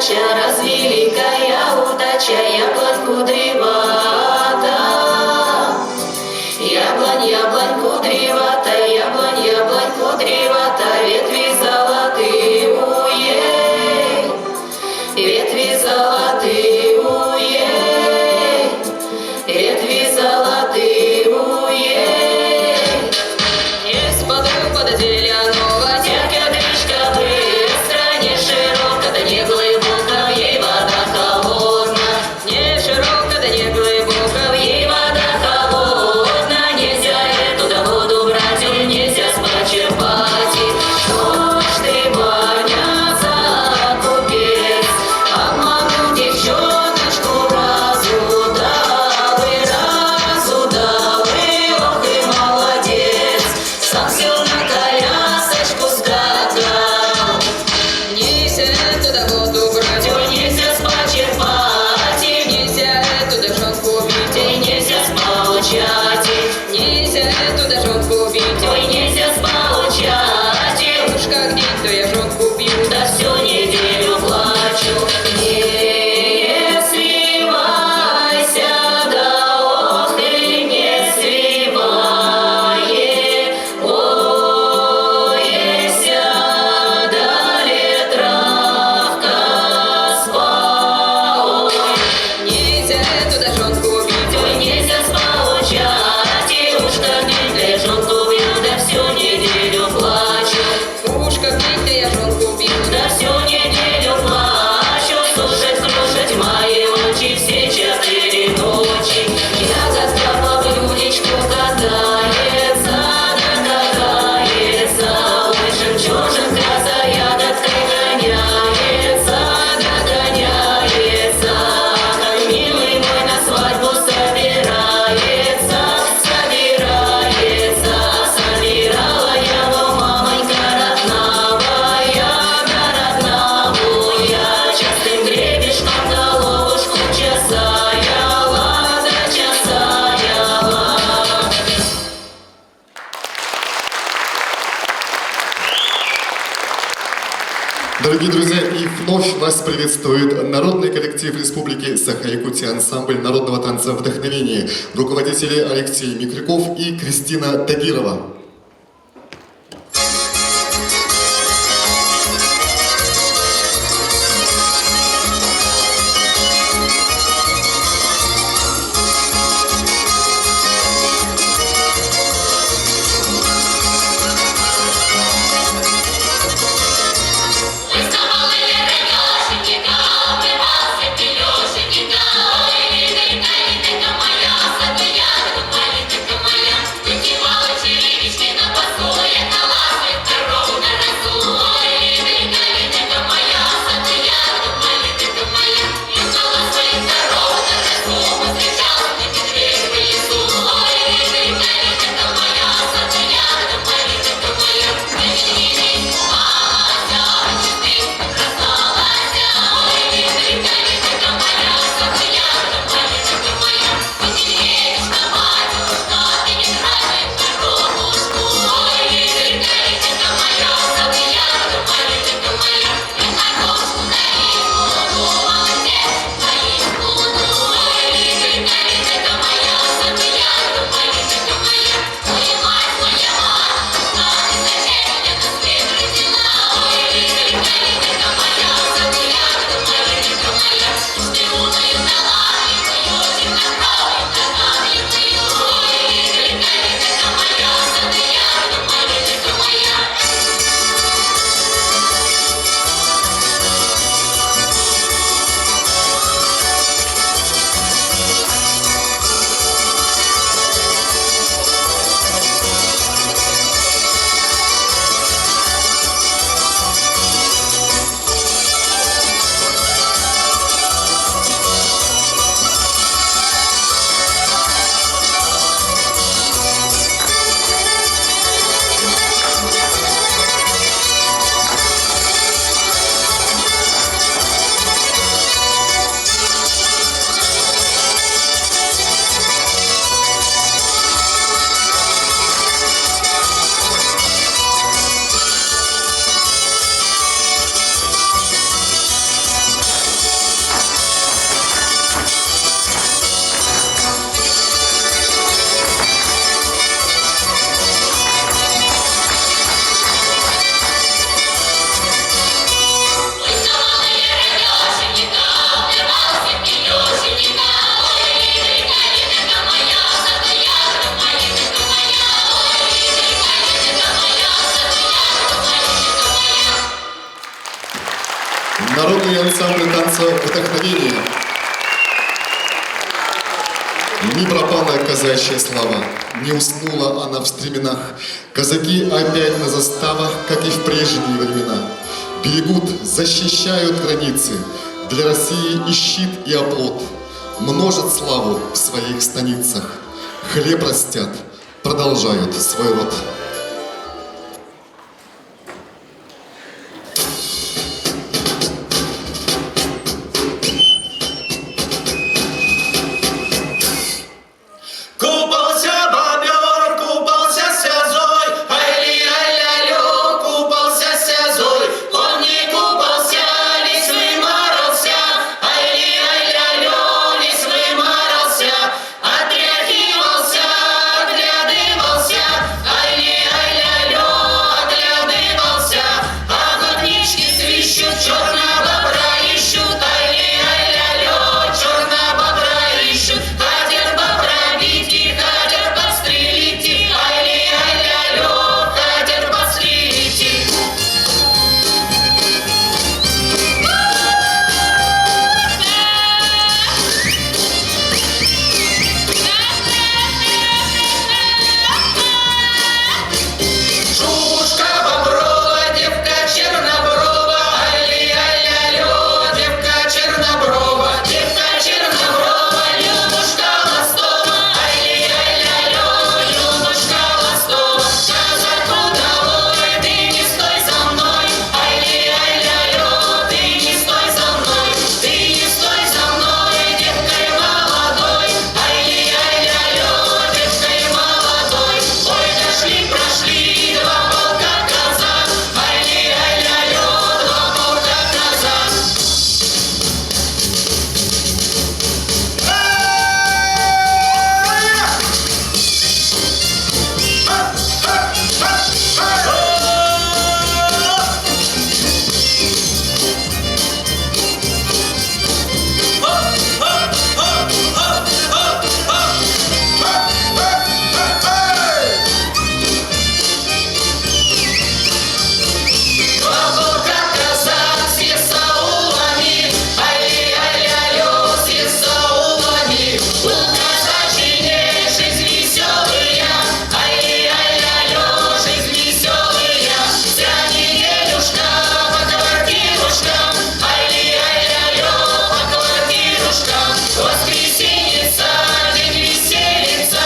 Speaker 2: удача, раз великая удача, яблонь кудревата. Яблонь, яблонь кудревата, яблонь, яблонь кудревата, ветви золотые, уей, ветви золотые, уей, ветви золотые, уей. Есть под зеленого тянет речка быстро, не широко, да не глубоко, в ей вода холодна. Не широко, да не глубоко, в ей вода холодна. Нельзя эту да воду брать, нельзя почерпать. Что ж ты, барня, за купец, обманул девчоночку разудалый, ох и молодец. Сам сел на колясочку скакал. Нельзя эту да воду брать, нельзя почерпать, нельзя эту да жонку бить, нельзя смолчать. Нельзя эту да жонку бить, нельзя смолчать. Уж как день, то я жонку бью, да всю неделю плачу. Не свивайся, да ох и не свивай. Ой, сядали травка спа. Нельзя эту да жонку бить, нельзя смолчать. Уж как день, да я жонку бью, да всю неделю плачу. Уж как день, да я жонку бью, да всю неделю плачу. Слушать мои очи все 4 ночи. Ягодка по блюдечку катается, да катается. Ой, жемчужинка за ягодкой гоняется, да гоняется. Как милый мой на свадьбу собирается, собирается. Собирала я его, мамонька родная, частым гребешком головушку чесаяла, да чесаяла.
Speaker 1: Дорогие друзья, и вновь вас приветствует народный коллектив Республики Саха-Якутия, ансамбль народного танца «Вдохновение», руководители Алексей Микряков и Кристина Тагирова.
Speaker 14: Моя,
Speaker 1: Народный ансамбль танца «Вдохновение». Не пропала казачья слава, не уснула она в стременах. Казаки опять на заставах, как и в прежние времена. Берегут, защищают границы, для России и щит, и оплот. Множат славу в своих станицах, хлеб растят, продолжают свой род.
Speaker 9: Купался бобер, купался сязой, ай-ли-ай-ля-лё, купался сязой. Он не купался, лис выморался, ай-ли-ай-ля-лё, лис выморался. Отряхивался, оглядывался, ай-ли-ай-ля-лё, оглядывался. Охотнички свищут, черного бобра ищут, ай-ли-ай-ля-лё, черного бобра ищут. Хотят бобра бить и хотят подстрелить, ай-ли-ай-ля-лё, хотят подстрелить. Шубушка боброва, девка черноброва, ай-ли-ай-ля-лё, девка черноброва, девка черноброва, Любушка Ластова, ай-ли-ай-ля-лё, Любушка Ластова. Казаку долой, ты не стой за мной, ай-ли-ай-ля-лё, ты не стой за мной, ты не стой за мной, девкой молодой, ай-ли-ай-ля-лё, девкой молодой. Ой, дошли, прошли два полка казак, ай-ли-ай-ля-лё, два полка казак. Два полка казак с аулами, ай-ли-ай-ля-лё, с аулами. Был казачине жизнь веселая, ай-ли-ай-ля-лё, жизнь веселая. Вся неделюшка по квартирушкам, ай-ли-ай-ля-лё, по квартирушкам. Воскресеньица, день веселица,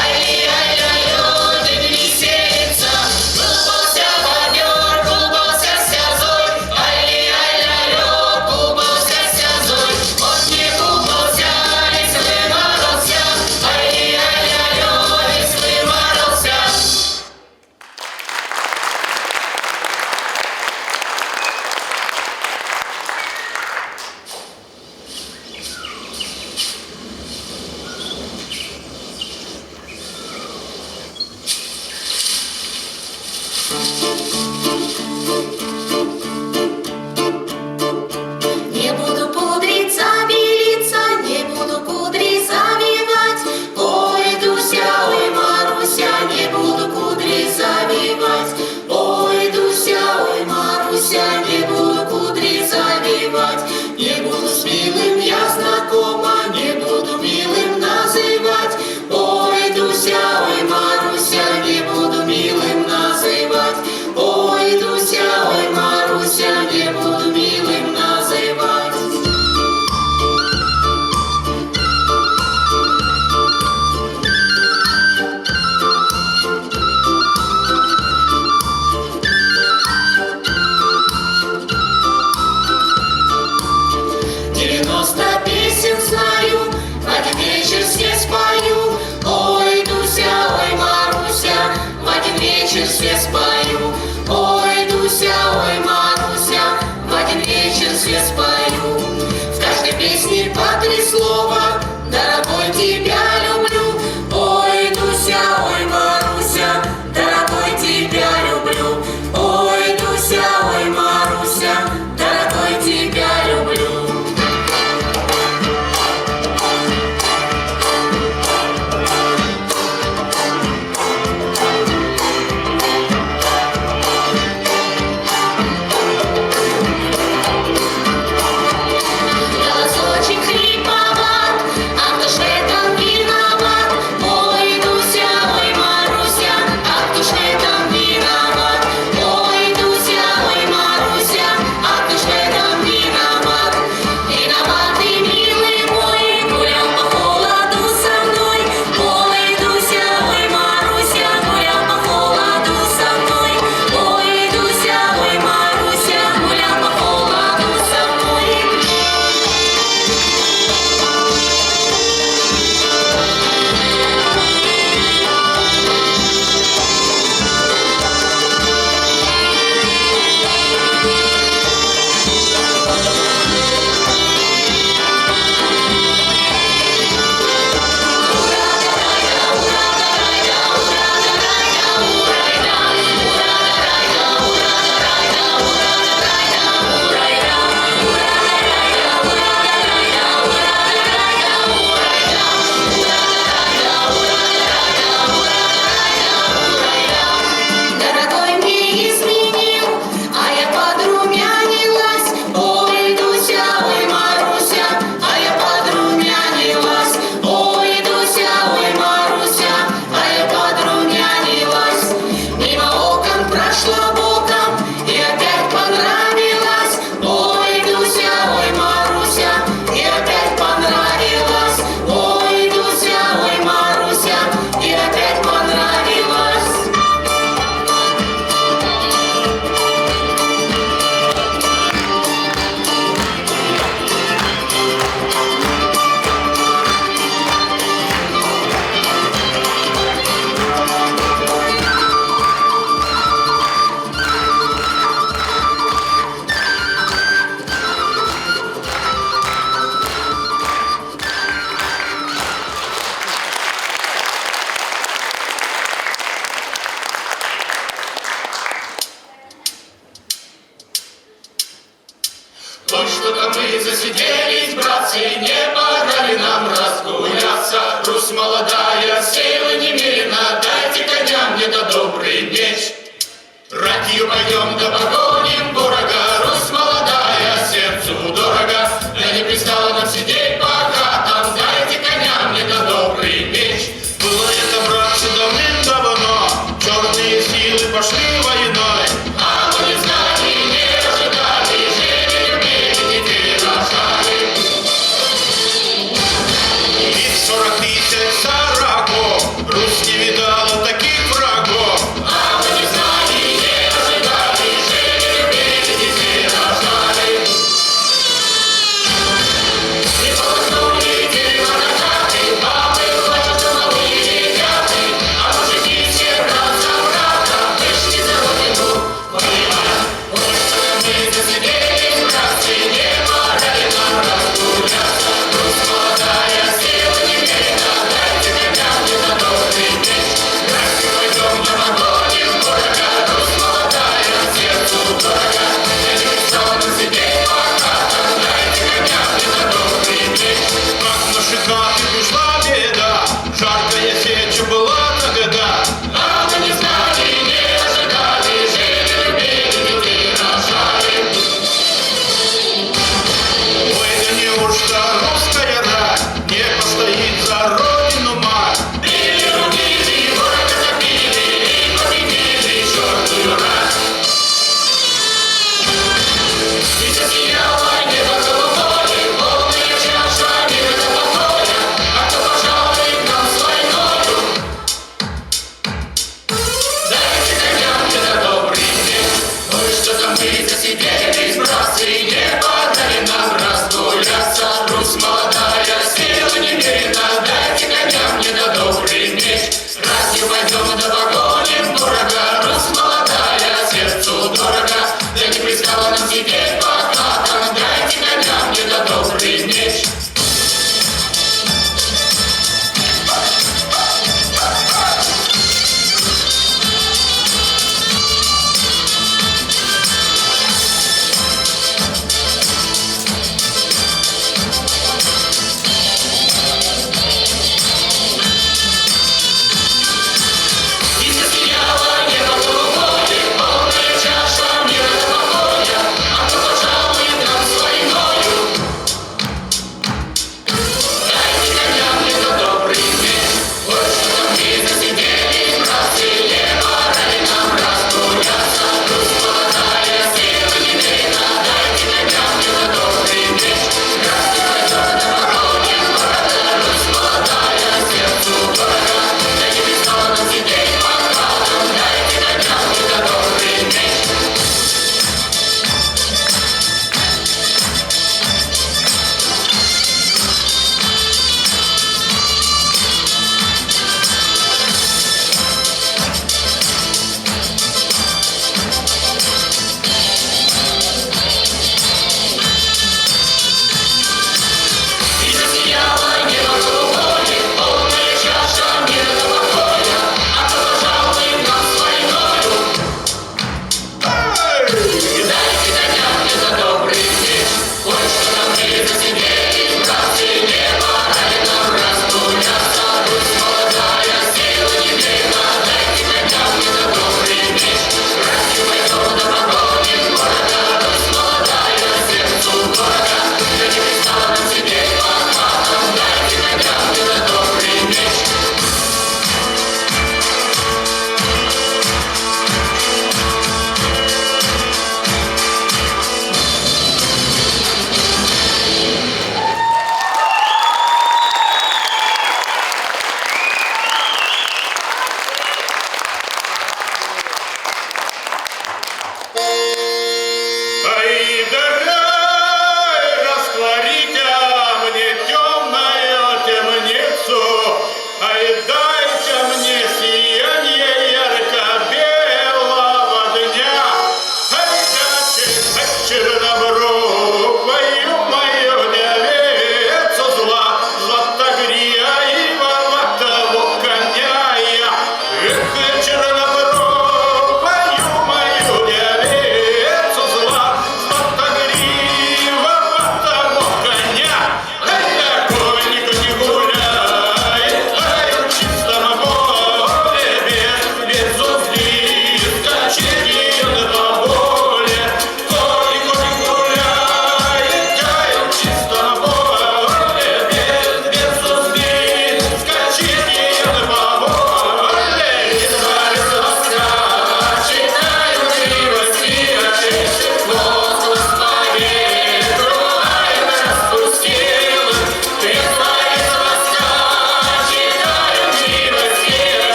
Speaker 9: ай-ли-ай-ля-лё, день веселица. Купался бобер, купался сязой, ай-ли-ай-ля-лё, купался сязой. Он не купался, лис выморался, ай-ли-ай-ля-лё, лис выморался. Не буду пудриться, белиться, не буду кудри завивать. Ой, Дуся, ой, Маруся, не буду кудри завивать. Ой, Дуся, ой, Маруся, не буду кудри завивать. Не буду с милым я знакома, не буду милым называть. Ой, Дуся, ой, Маруся, не буду милым называть. Ой, Дуся, ой, Маруся, не буду милым называть. Ой, что-то мы засиделись, братцы, не пора ли нам разгуляться? Русь молодая, силы немерено, дайте коням мне-то добрый меч. Ратью пойдем да погоним ворога, Русь молодая, сердцу дорого. Да не пристало нам сидеть по хатам, дайте коням мне-то добрый меч. Было это, братцы, давным-давно, черные силы пошли войной. А мы не знали, не ожидали, жили, любили, детей рожали. Ведь 40 тысяч сороков, Русь не видала таких врагов. А мы не знали, не ожидали, жили, любили,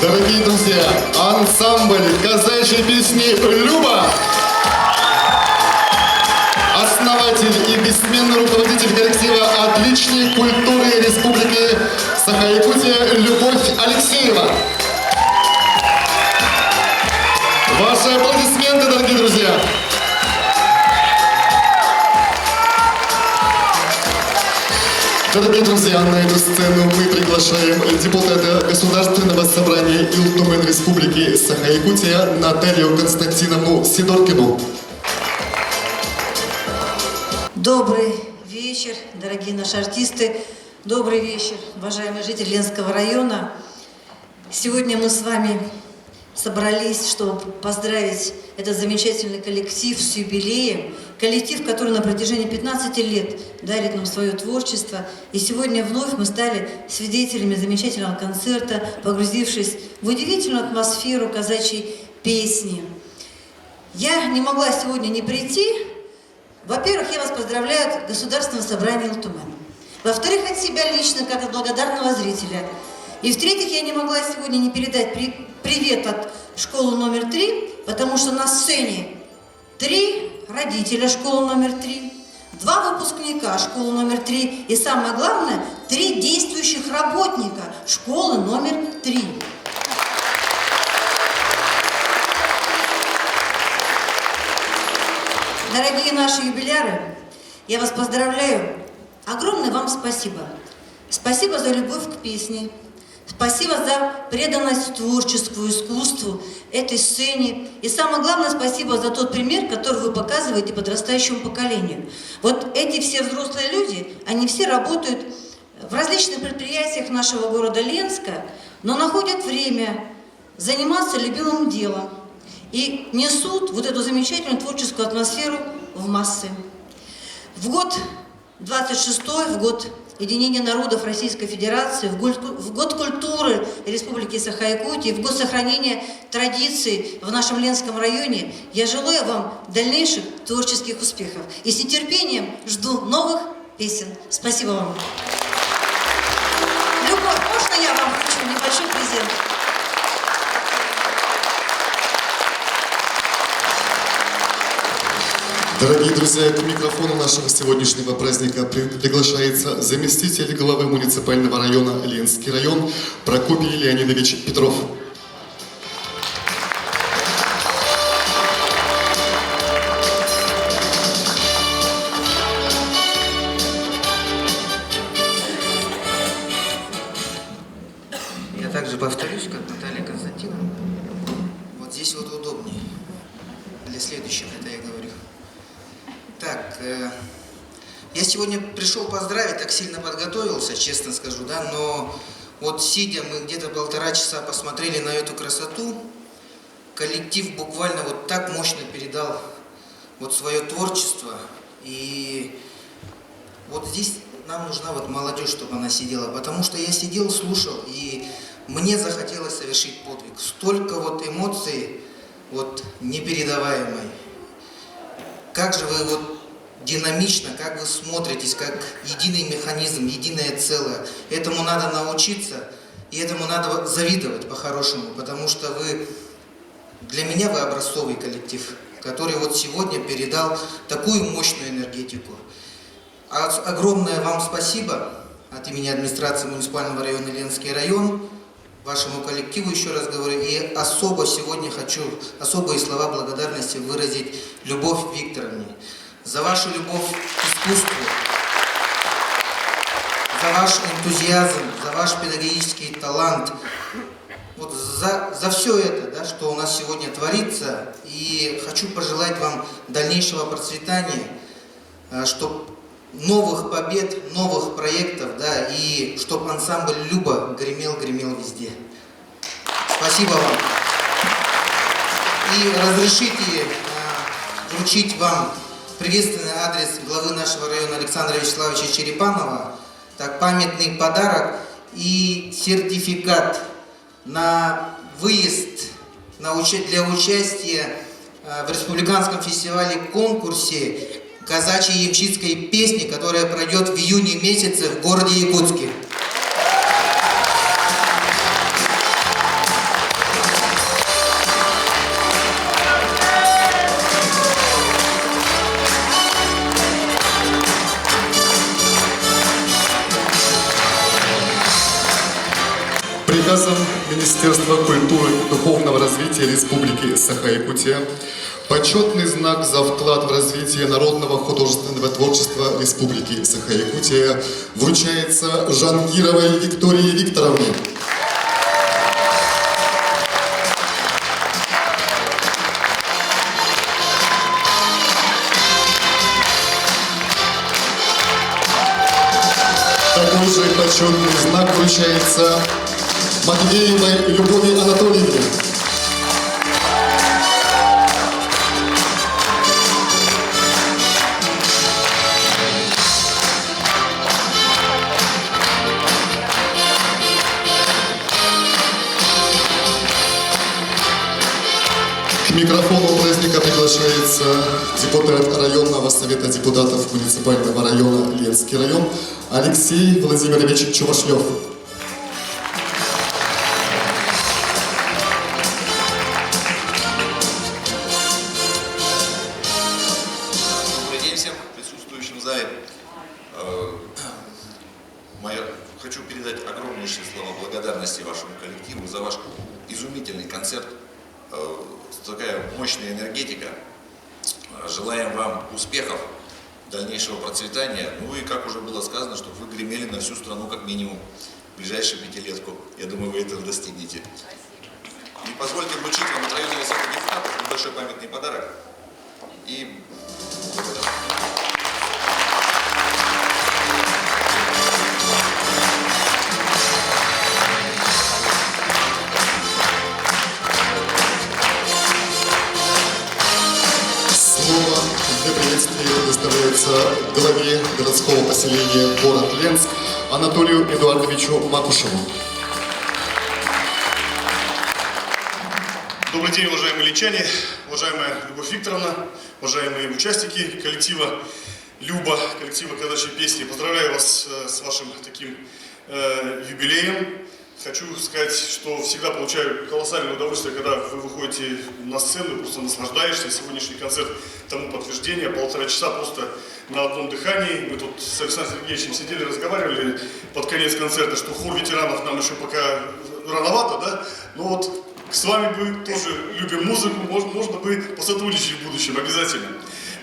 Speaker 1: Дорогие друзья, ансамбль казачьей песни «Люба», основатель и бессменный руководитель коллектива отличной культуры Республики Саха-Якутия Любовь Алексеева. Ваши аплодисменты, дорогие друзья! Дорогие друзья, на эту сцену мы приглашаем депутата Государственного собрания Илтумен Республики Саха-Якутия Наталью Константиновну Сидоркину.
Speaker 14: Добрый вечер, дорогие наши артисты. Добрый вечер, уважаемые жители Ленского района. Сегодня мы с вами собрались, чтобы поздравить этот замечательный коллектив с юбилеем. Коллектив, который на протяжении 15 лет дарит нам свое творчество. И сегодня вновь мы стали свидетелями замечательного концерта, погрузившись в удивительную атмосферу казачьей песни. Я не могла сегодня не прийти. Во-первых, я вас поздравляю от Государственного собрания Илтумен. Во-вторых, от себя лично, как от благодарного зрителя. И в-третьих, я не могла сегодня не передать привет от школы номер 3, потому что на сцене 3 родителя школы номер 3, 2 выпускника школы номер 3 и, самое главное, 3 действующих работника школы номер 3. Дорогие наши юбиляры, я вас поздравляю. Огромное вам спасибо. Спасибо за любовь к песне. Спасибо за преданность творчеству, искусству, этой сцене. И самое главное, спасибо за тот пример, который вы показываете подрастающему поколению. Вот эти все взрослые люди, они все работают в различных предприятиях нашего города Ленска, но находят время заниматься любимым делом и несут вот эту замечательную творческую атмосферу в массы. В год 26-й, в год Единения народов Российской Федерации, в год культуры Республики Саха-Якутия, в год сохранения традиций в нашем Ленском районе, я желаю вам дальнейших творческих успехов. И с нетерпением жду новых песен. Спасибо вам. Любовь, можно я вам вручу небольшой презент?
Speaker 1: Дорогие друзья, к микрофону нашего сегодняшнего праздника приглашается заместитель главы муниципального района Ленский район Прокопий Леонидович Петров.
Speaker 15: Я также повторюсь, как Наталья Константиновна. Вот здесь вот удобнее. Для следующих это я говорю. Так, я сегодня пришел поздравить, так сильно подготовился, честно скажу, да, но вот сидя, мы где-то 1,5 часа посмотрели на эту красоту, коллектив буквально вот так мощно передал вот свое творчество, и вот здесь нам нужна вот молодежь, чтобы она сидела, потому что я сидел, слушал, и мне захотелось совершить подвиг, столько вот эмоций вот непередаваемой. Как же вы вот динамично, как вы смотритесь, как единый механизм, единое целое. Этому надо научиться, и этому надо завидовать по-хорошему, потому что вы, для меня вы образцовый коллектив, который вот сегодня передал такую мощную энергетику. Огромное вам спасибо от имени администрации муниципального района Ленский район, вашему коллективу, еще раз говорю, и особо сегодня хочу особые слова благодарности выразить Любовь Викторовне за вашу любовь к искусству, за ваш энтузиазм, за ваш педагогический талант, вот за все это, да, что у нас сегодня творится, и хочу пожелать вам дальнейшего процветания, чтобы новых побед, новых проектов, да, и чтобы ансамбль «Люба» гремел везде. Спасибо вам. И разрешите вручить вам приветственный адрес главы нашего района Александра Вячеславовича Черепанова, так, памятный подарок и сертификат на выезд для участия в республиканском фестивале-конкурсе казачьей ямщицкой песни, которая пройдет в июне месяце в городе Якутске.
Speaker 1: указом Министерства культуры и духовного развития Республики Саха-Якутия почетный знак за вклад в развитие народного художественного творчества Республики Саха-Якутия вручается Жангировой Виктории Викторовне. Такой же почетный знак вручается Матвеевой Любови Анатольевне. К микрофону праздника приглашается депутат районного совета депутатов муниципального района Ленский район Алексей Владимирович Чувашлев.
Speaker 16: Добрый день всем присутствующим в зале. Хочу передать огромнейшие слова благодарности вашему коллективу за ваш изумительный концерт. Такая мощная энергетика. Желаем вам успехов, дальнейшего процветания. Ну и, как уже было сказано, чтобы вы гремели на всю страну как минимум в ближайшую пятилетку. Я думаю, вы этого достигнете. И позвольте вручить вам от районного совета депутатов небольшой памятный подарок. И
Speaker 1: Слово для приветствия предоставляется главе городского поселения город Ленск Анатолию Эдуардовичу Макушеву.
Speaker 3: Добрый день, уважаемые ленчане, уважаемая Любовь Викторовна, уважаемые участники коллектива Люба, коллектива казачьей песни. Поздравляю вас с вашим таким юбилеем. Хочу сказать, что всегда получаю колоссальное удовольствие, когда вы выходите на сцену и просто наслаждаешься. Сегодняшний концерт тому подтверждение. 1,5 часа просто на одном дыхании. Мы тут с Александром Сергеевичем сидели, разговаривали под конец концерта, что хор ветеранов нам еще пока рановато, да? Но вот с вами бы тоже любим музыку, можно бы посотрудничать в будущем обязательно.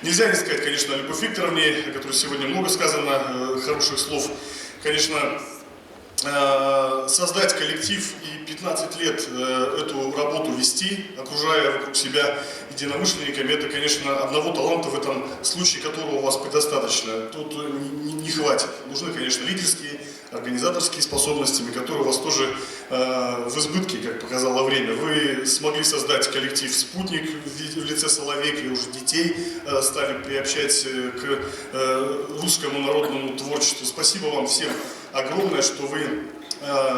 Speaker 3: Нельзя не сказать, конечно, о Любовь Викторовне, о которой сегодня много сказано, хороших слов. Конечно, создать коллектив и 15 лет эту работу вести, окружая вокруг себя единомышленниками, это, конечно, одного таланта в этом случае, которого у вас предостаточно. Тут не хватит. Нужны, конечно, лидерские, организаторские способности, которые у вас тоже в избытке, как показало время. Вы смогли создать коллектив «Спутник» в лице Соловейка, и уже детей стали приобщать к русскому народному творчеству. Спасибо вам всем огромное, что вы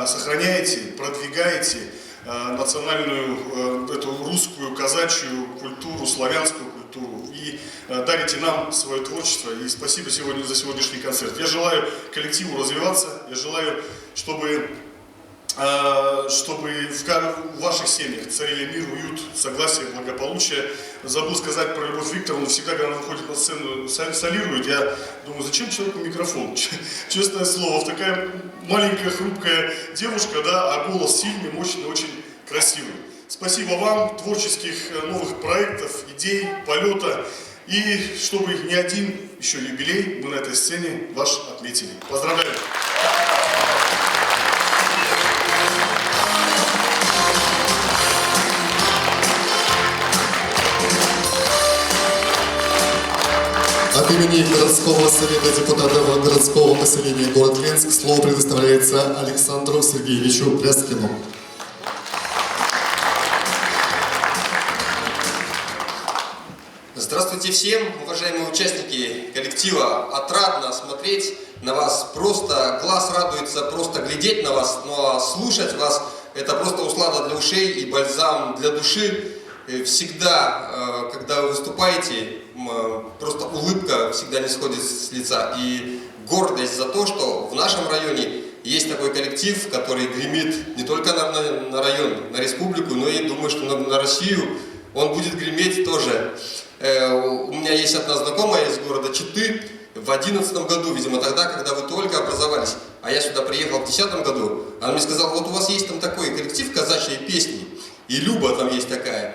Speaker 3: сохраняете, продвигаете национальную, эту русскую, казачью культуру, славянскую культуру и дарите нам свое творчество. И спасибо сегодня за сегодняшний концерт. Я желаю коллективу развиваться, я желаю, чтобы в ваших семьях царили мир, уют, согласие, благополучие. Забыл сказать про Любовь Викторовну. Всегда, когда она выходит на сцену, солирует, я думаю, зачем человеку микрофон? Честное слово, такая маленькая, хрупкая девушка, да, а голос сильный, мощный, очень красивый. Спасибо вам, творческих новых проектов, идей, полета. И чтобы не один еще юбилей мы на этой сцене ваш отметили. Поздравляю!
Speaker 1: От имени городского совета депутатов городского поселения город Ленск слово предоставляется Александру Сергеевичу Пряскину.
Speaker 17: Здравствуйте всем, уважаемые участники коллектива. Отрадно смотреть на вас, просто глаз радуется, просто глядеть на вас, но слушать вас — это просто услада для ушей и бальзам для души. Всегда, когда вы выступаете, просто улыбка всегда не сходит с лица. И гордость за то, что в нашем районе есть такой коллектив, который гремит не только на район, на республику, но и думаю, что на Россию он будет греметь тоже. У меня есть одна знакомая из города Читы. В 2011 году, видимо, тогда, когда вы только образовались, а я сюда сюда приехал в 2010 году, она мне сказала, вот у вас есть там такой коллектив казачьей песни, и Люба там есть такая.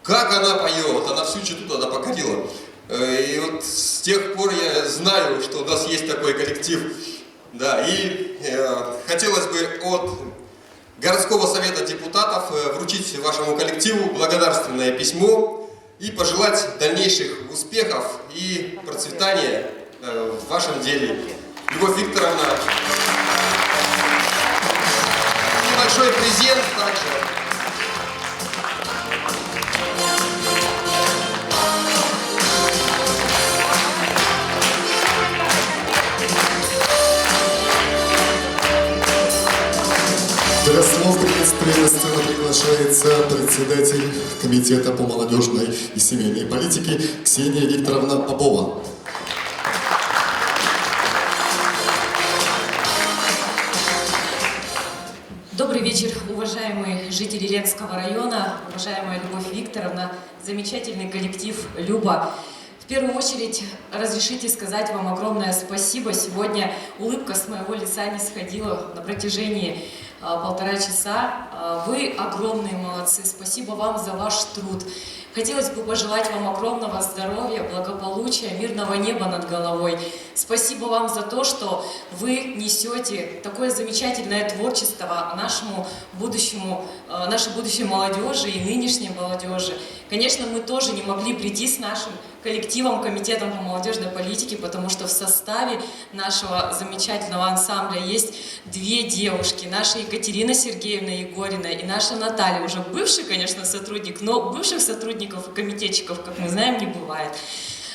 Speaker 17: Как она поет, она всю Читу тогда покорила. И вот с тех пор я знаю, что у нас есть такой коллектив. Да, и хотелось бы от городского совета депутатов вручить вашему коллективу благодарственное письмо и пожелать дальнейших успехов и процветания в вашем деле. Любовь Викторовна, небольшой презент также.
Speaker 1: Для слов приветствия на сцену приглашается председатель Комитета по молодежной и семейной политике Ксения Викторовна Попова.
Speaker 18: Добрый вечер, уважаемые жители Ленского района, уважаемая Любовь Викторовна, замечательный коллектив «Люба». В первую очередь, разрешите сказать вам огромное спасибо. Сегодня улыбка с моего лица не сходила на протяжении 1,5 часа. Вы огромные молодцы. Спасибо вам за ваш труд. Хотелось бы пожелать вам огромного здоровья, благополучия, мирного неба над головой. Спасибо вам за то, что вы несете такое замечательное творчество нашей будущей молодежи и нынешней молодежи. Конечно, мы тоже не могли прийти с нашим коллективом, комитетом по молодежной политике, потому что в составе нашего замечательного ансамбля есть 2 девушки, наша Екатерина Сергеевна Егорина и наша Наталья, уже бывший, конечно, сотрудник, но бывших сотрудников и комитетчиков, как мы знаем, не бывает.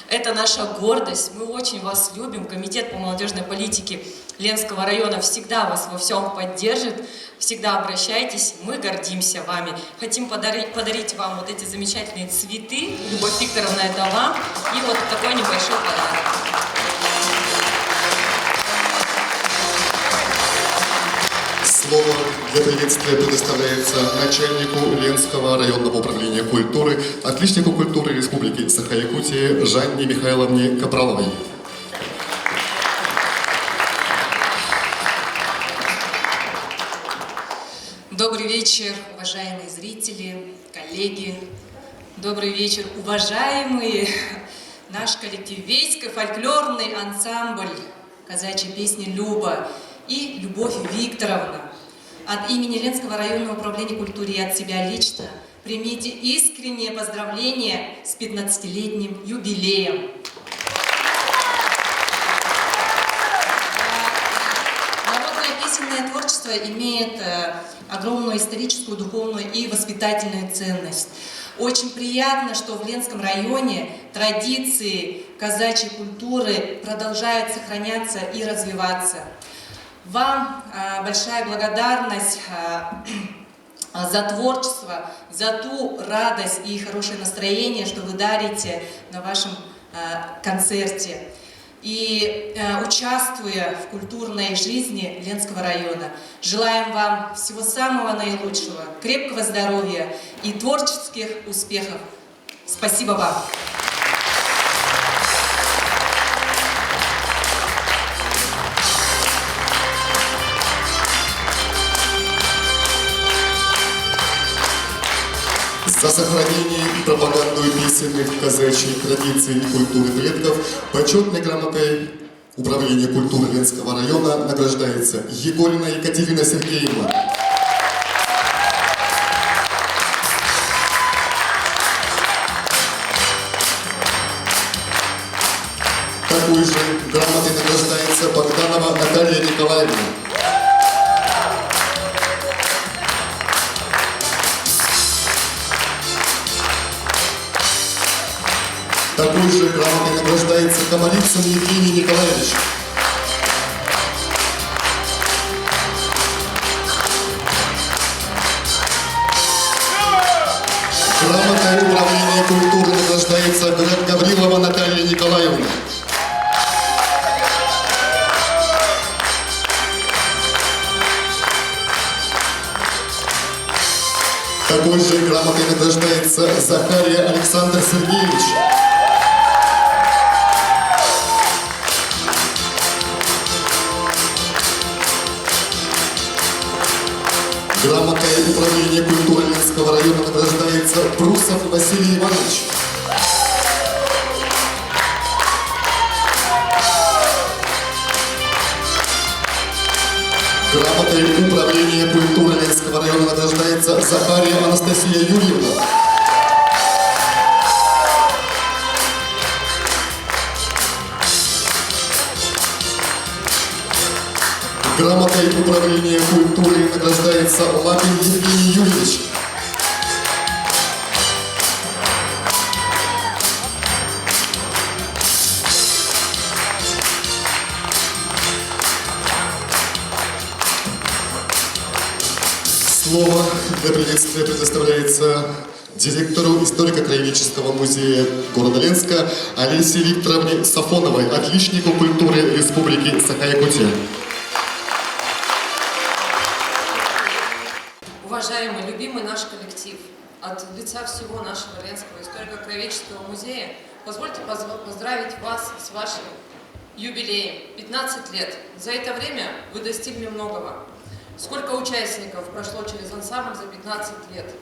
Speaker 18: Это наша гордость, мы очень вас любим, комитет по молодежной политике Ленского района всегда вас во всем поддержит, всегда обращайтесь, мы гордимся вами. Хотим подарить вам вот эти замечательные цветы, Любовь Викторовна, это вам, и вот такой небольшой подарок.
Speaker 1: Слово для приветствия предоставляется начальнику Ленского районного управления культуры, отличнику культуры Республики Саха-Якутия Жанне Михайловне Капраловой.
Speaker 18: Добрый вечер, уважаемые зрители, коллеги. Добрый вечер, уважаемые наш коллектив, весь фольклорный ансамбль казачьей песни «Люба» и Любовь Викторовна. От имени Ленского районного управления культуры и от себя лично примите искреннее поздравление с 15-летним юбилеем. Народное песенное творчество имеет огромную историческую, духовную и воспитательную ценность. Очень приятно, что в Ленском районе традиции казачьей культуры продолжают сохраняться и развиваться. Вам большая благодарность за творчество, за ту радость и хорошее настроение, что вы дарите на вашем концерте. И участвуя в культурной жизни Ленского района, желаем вам всего самого наилучшего, крепкого здоровья и творческих успехов. Спасибо вам!
Speaker 1: За сохранение и пропаганду песенных казачьих традиций и культуры предков почетной грамотой Управления культуры Ленского района награждается Егорина Екатерина Сергеевна. Такой же грамотой награждается Богданова Наталья Николаевна. Такой же грамотой награждается Комарицын Евгений Николаевич. Грамотой Управления культуры награждается Гаврилова Наталья Николаевна. Такой же грамотой награждается Захария Александр Сергеевич. Грамотой управления культуры Ленского района награждается Брусов Василий Иванович. Грамотой управления культуры Ленского района награждается Захария Анастасия Юрьевна. Грамотой управления культуры награждается Лапин Евгений Юрьевич. Слово для приветствия предоставляется директору историко-краеведческого музея города Ленска Олесе Викторовне Сафоновой, отличнику культуры Республики Саха-Якутия.
Speaker 19: Уважаемый, любимый наш коллектив, от лица всего нашего Ленского историко-краеведческого музея позвольте поздравить вас с вашим юбилеем. 15 лет. За это время вы достигли многого. Сколько участников прошло через ансамбль за 15 лет.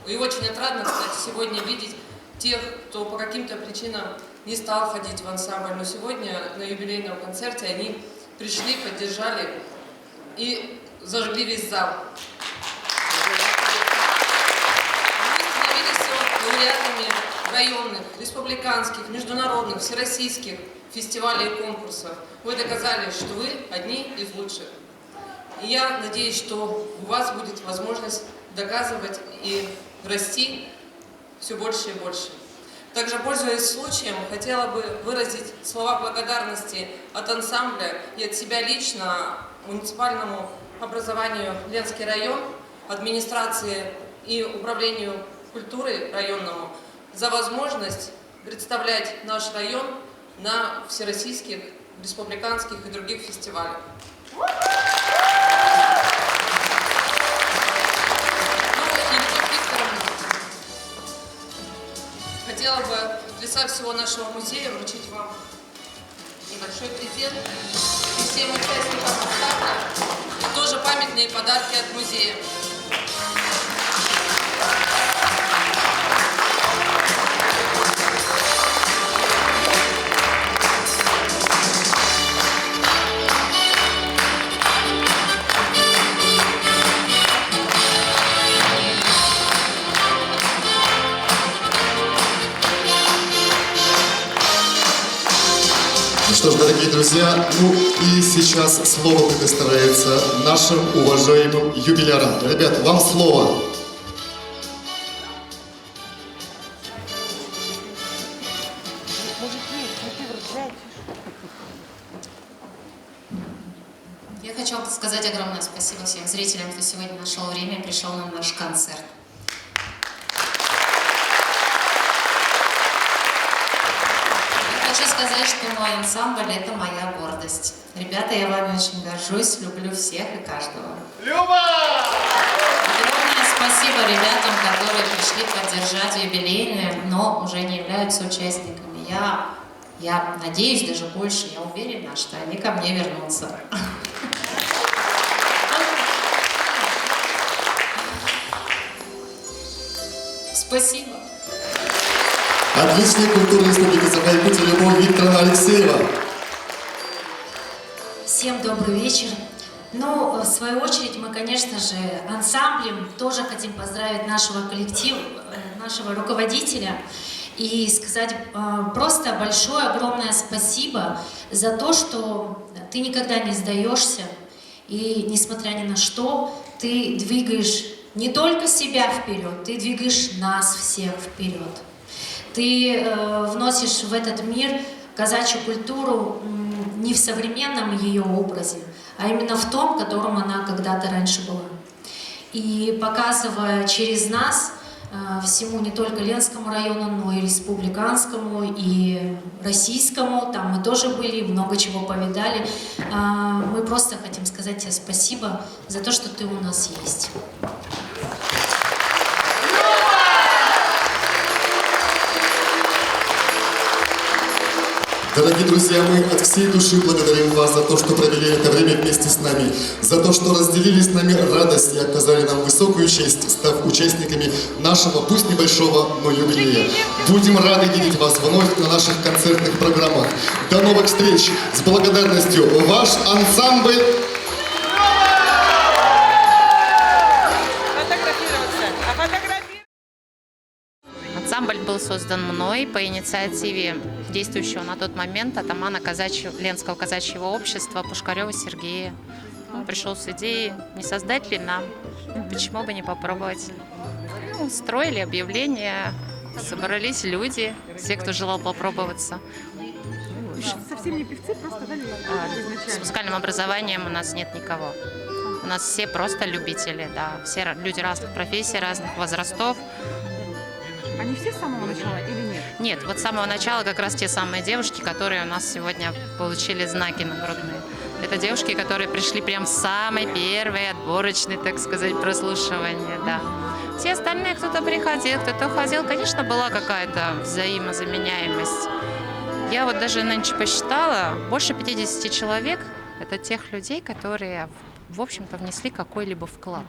Speaker 19: И очень отрадно, кстати, сегодня видеть тех, кто по каким-то причинам не стал ходить в ансамбль, но сегодня на юбилейном концерте они пришли, поддержали и зажгли весь зал. Лауреатами районных, республиканских, международных, всероссийских фестивалей и конкурсов. Вы доказали, что вы одни из лучших. И я надеюсь, что у вас будет возможность доказывать и расти все больше и больше. Также, пользуясь случаем, хотела бы выразить слова благодарности от ансамбля и от себя лично муниципальному образованию Ленский район, администрации и управлению культуры районному за возможность представлять наш район на всероссийских, республиканских и других фестивалях. Ну, и Любовь Викторовна, хотела бы от лица всего нашего музея вручить вам небольшой презент и всем участникам ансамбля тоже памятные подарки от музея.
Speaker 1: Что ж, дорогие друзья, ну и сейчас слово предоставляется нашим уважаемым юбилярам. Ребят, вам слово.
Speaker 20: Я хочу сказать огромное спасибо всем зрителям, кто сегодня нашел время и пришел на наш концерт. Хочу сказать, что мой ансамбль – это моя гордость. Ребята, я вами очень горжусь, люблю всех и каждого.
Speaker 9: Люба!
Speaker 20: Огромное спасибо ребятам, которые пришли поддержать юбилейные, но уже не являются участниками. Я надеюсь, даже больше, я уверена, что они ко мне вернутся. Спасибо.
Speaker 1: Отличник культуры Республики Саха-Якутия Любовь Викторовна Алексеева.
Speaker 21: Всем добрый вечер. Ну, в свою очередь, мы, конечно же, ансамблем тоже хотим поздравить нашего коллектива, нашего руководителя и сказать просто большое, огромное спасибо за то, что ты никогда не сдаешься и, несмотря ни на что, ты двигаешь не только себя вперед, ты двигаешь нас всех вперед. Ты вносишь в этот мир казачью культуру не в современном ее образе, а именно в том, которым она когда-то раньше была. И показывая через нас всему не только Ленскому району, но и республиканскому, и российскому, там мы тоже были, много чего повидали, мы просто хотим сказать тебе спасибо за то, что ты у нас есть.
Speaker 1: Дорогие друзья, мы от всей души благодарим вас за то, что провели это время вместе с нами, за то, что разделили с нами радость и оказали нам высокую честь, став участниками нашего, пусть небольшого, но юбилея. Будем рады видеть вас вновь на наших концертных программах. До новых встреч! С благодарностью, ваш ансамбль...
Speaker 20: Ансамбль был создан мной по инициативе действующего на тот момент атамана Ленского казачьего общества Пушкарева Сергея. Он пришел с идеей, не создать ли нам, почему бы не попробовать. Ну, строили объявления, собрались люди, все, кто желал попробоваться.
Speaker 5: Совсем не певцы, просто дали
Speaker 20: С музыкальным образованием у нас нет никого. У нас все просто любители, да, все люди разных профессий, разных возрастов.
Speaker 5: Они все с самого начала или нет?
Speaker 20: Нет, вот с самого начала как раз те самые девушки, которые у нас сегодня получили знаки нагрудные. Это девушки, которые пришли прям в самый первый отборочный, так сказать, прослушивание, да. Все остальные, кто-то приходил, кто-то уходил, конечно, была какая-то взаимозаменяемость. Я вот даже нынче посчитала, больше 50 человек – это тех людей, которые, в общем-то, внесли какой-либо вклад.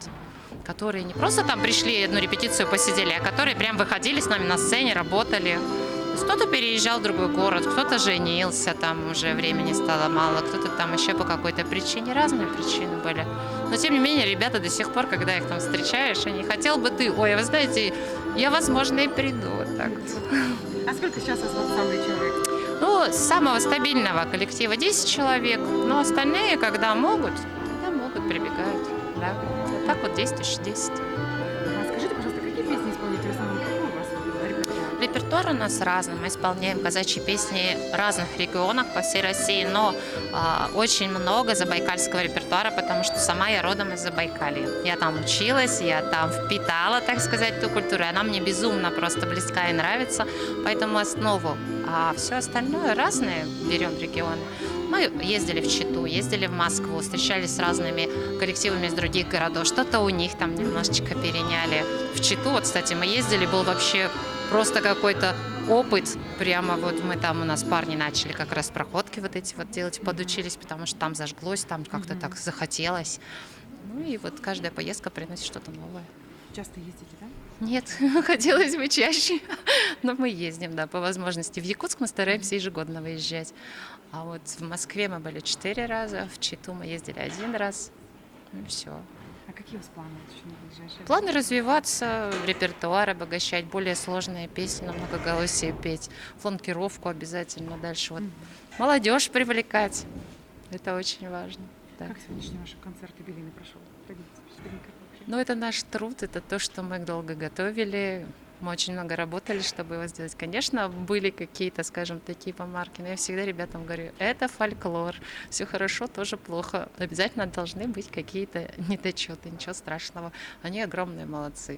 Speaker 20: Которые не просто там пришли одну репетицию посидели, а которые прям выходили с нами на сцене, работали. Кто-то переезжал в другой город, кто-то женился, там уже времени стало мало, кто-то там еще по какой-то причине, разные причины были. Но тем не менее, ребята до сих пор, когда их там встречаешь, они хотел бы ты, ой, вы знаете, я, возможно, и приду. Вот так вот.
Speaker 5: А сколько сейчас у вас в ансамбле человек?
Speaker 20: Ну, с самого стабильного коллектива 10 человек, но остальные, когда могут, прибегают. Да. Вот так вот 10 тысяч 10.
Speaker 5: Скажите, пожалуйста, какие песни исполняете в основном? Какой у вас репертуар?
Speaker 20: Репертуар у нас разный. Мы исполняем казачьи песни в разных регионах по всей России, но очень много забайкальского репертуара, потому что сама я родом из Забайкалья. Я там училась, я там впитала, так сказать, ту культуру. Она мне безумно просто близка и нравится, поэтому основу. А все остальное разные берем регионы. Мы ездили в Читу, ездили в Москву, встречались с разными коллективами из других городов. Что-то у них там немножечко переняли. В Читу, вот, кстати, мы ездили, был вообще просто какой-то опыт. Прямо вот мы там, у нас парни начали как раз проходки вот эти вот делать, подучились, потому что там зажглось, там как-то так захотелось. Ну и вот каждая поездка приносит что-то новое.
Speaker 5: Часто ездите, да?
Speaker 20: Нет, хотелось бы чаще, но мы ездим, да, по возможности. В Якутск мы стараемся ежегодно выезжать. А вот в Москве мы были 4 раза, в Читу мы ездили 1 раз, ну и все.
Speaker 5: А какие у вас планы на ближайшее?
Speaker 20: Планы развиваться, репертуар обогащать, более сложные песни, на многоголосие петь, фланкировку обязательно дальше. Вот молодежь привлекать, это очень важно. Да.
Speaker 5: Как сегодняшний ваш концерт юбилейный прошел?
Speaker 20: Ну, это наш труд, это то, что мы долго готовили. Мы очень много работали, чтобы его сделать. Конечно, были какие-то, скажем, такие помарки, но я всегда ребятам говорю, это фольклор, все хорошо, тоже плохо. Обязательно должны быть какие-то недочеты, ничего страшного. Они огромные молодцы.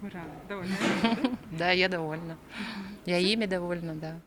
Speaker 5: Ура, довольны?
Speaker 20: Да, я довольна. Я ими довольна, да.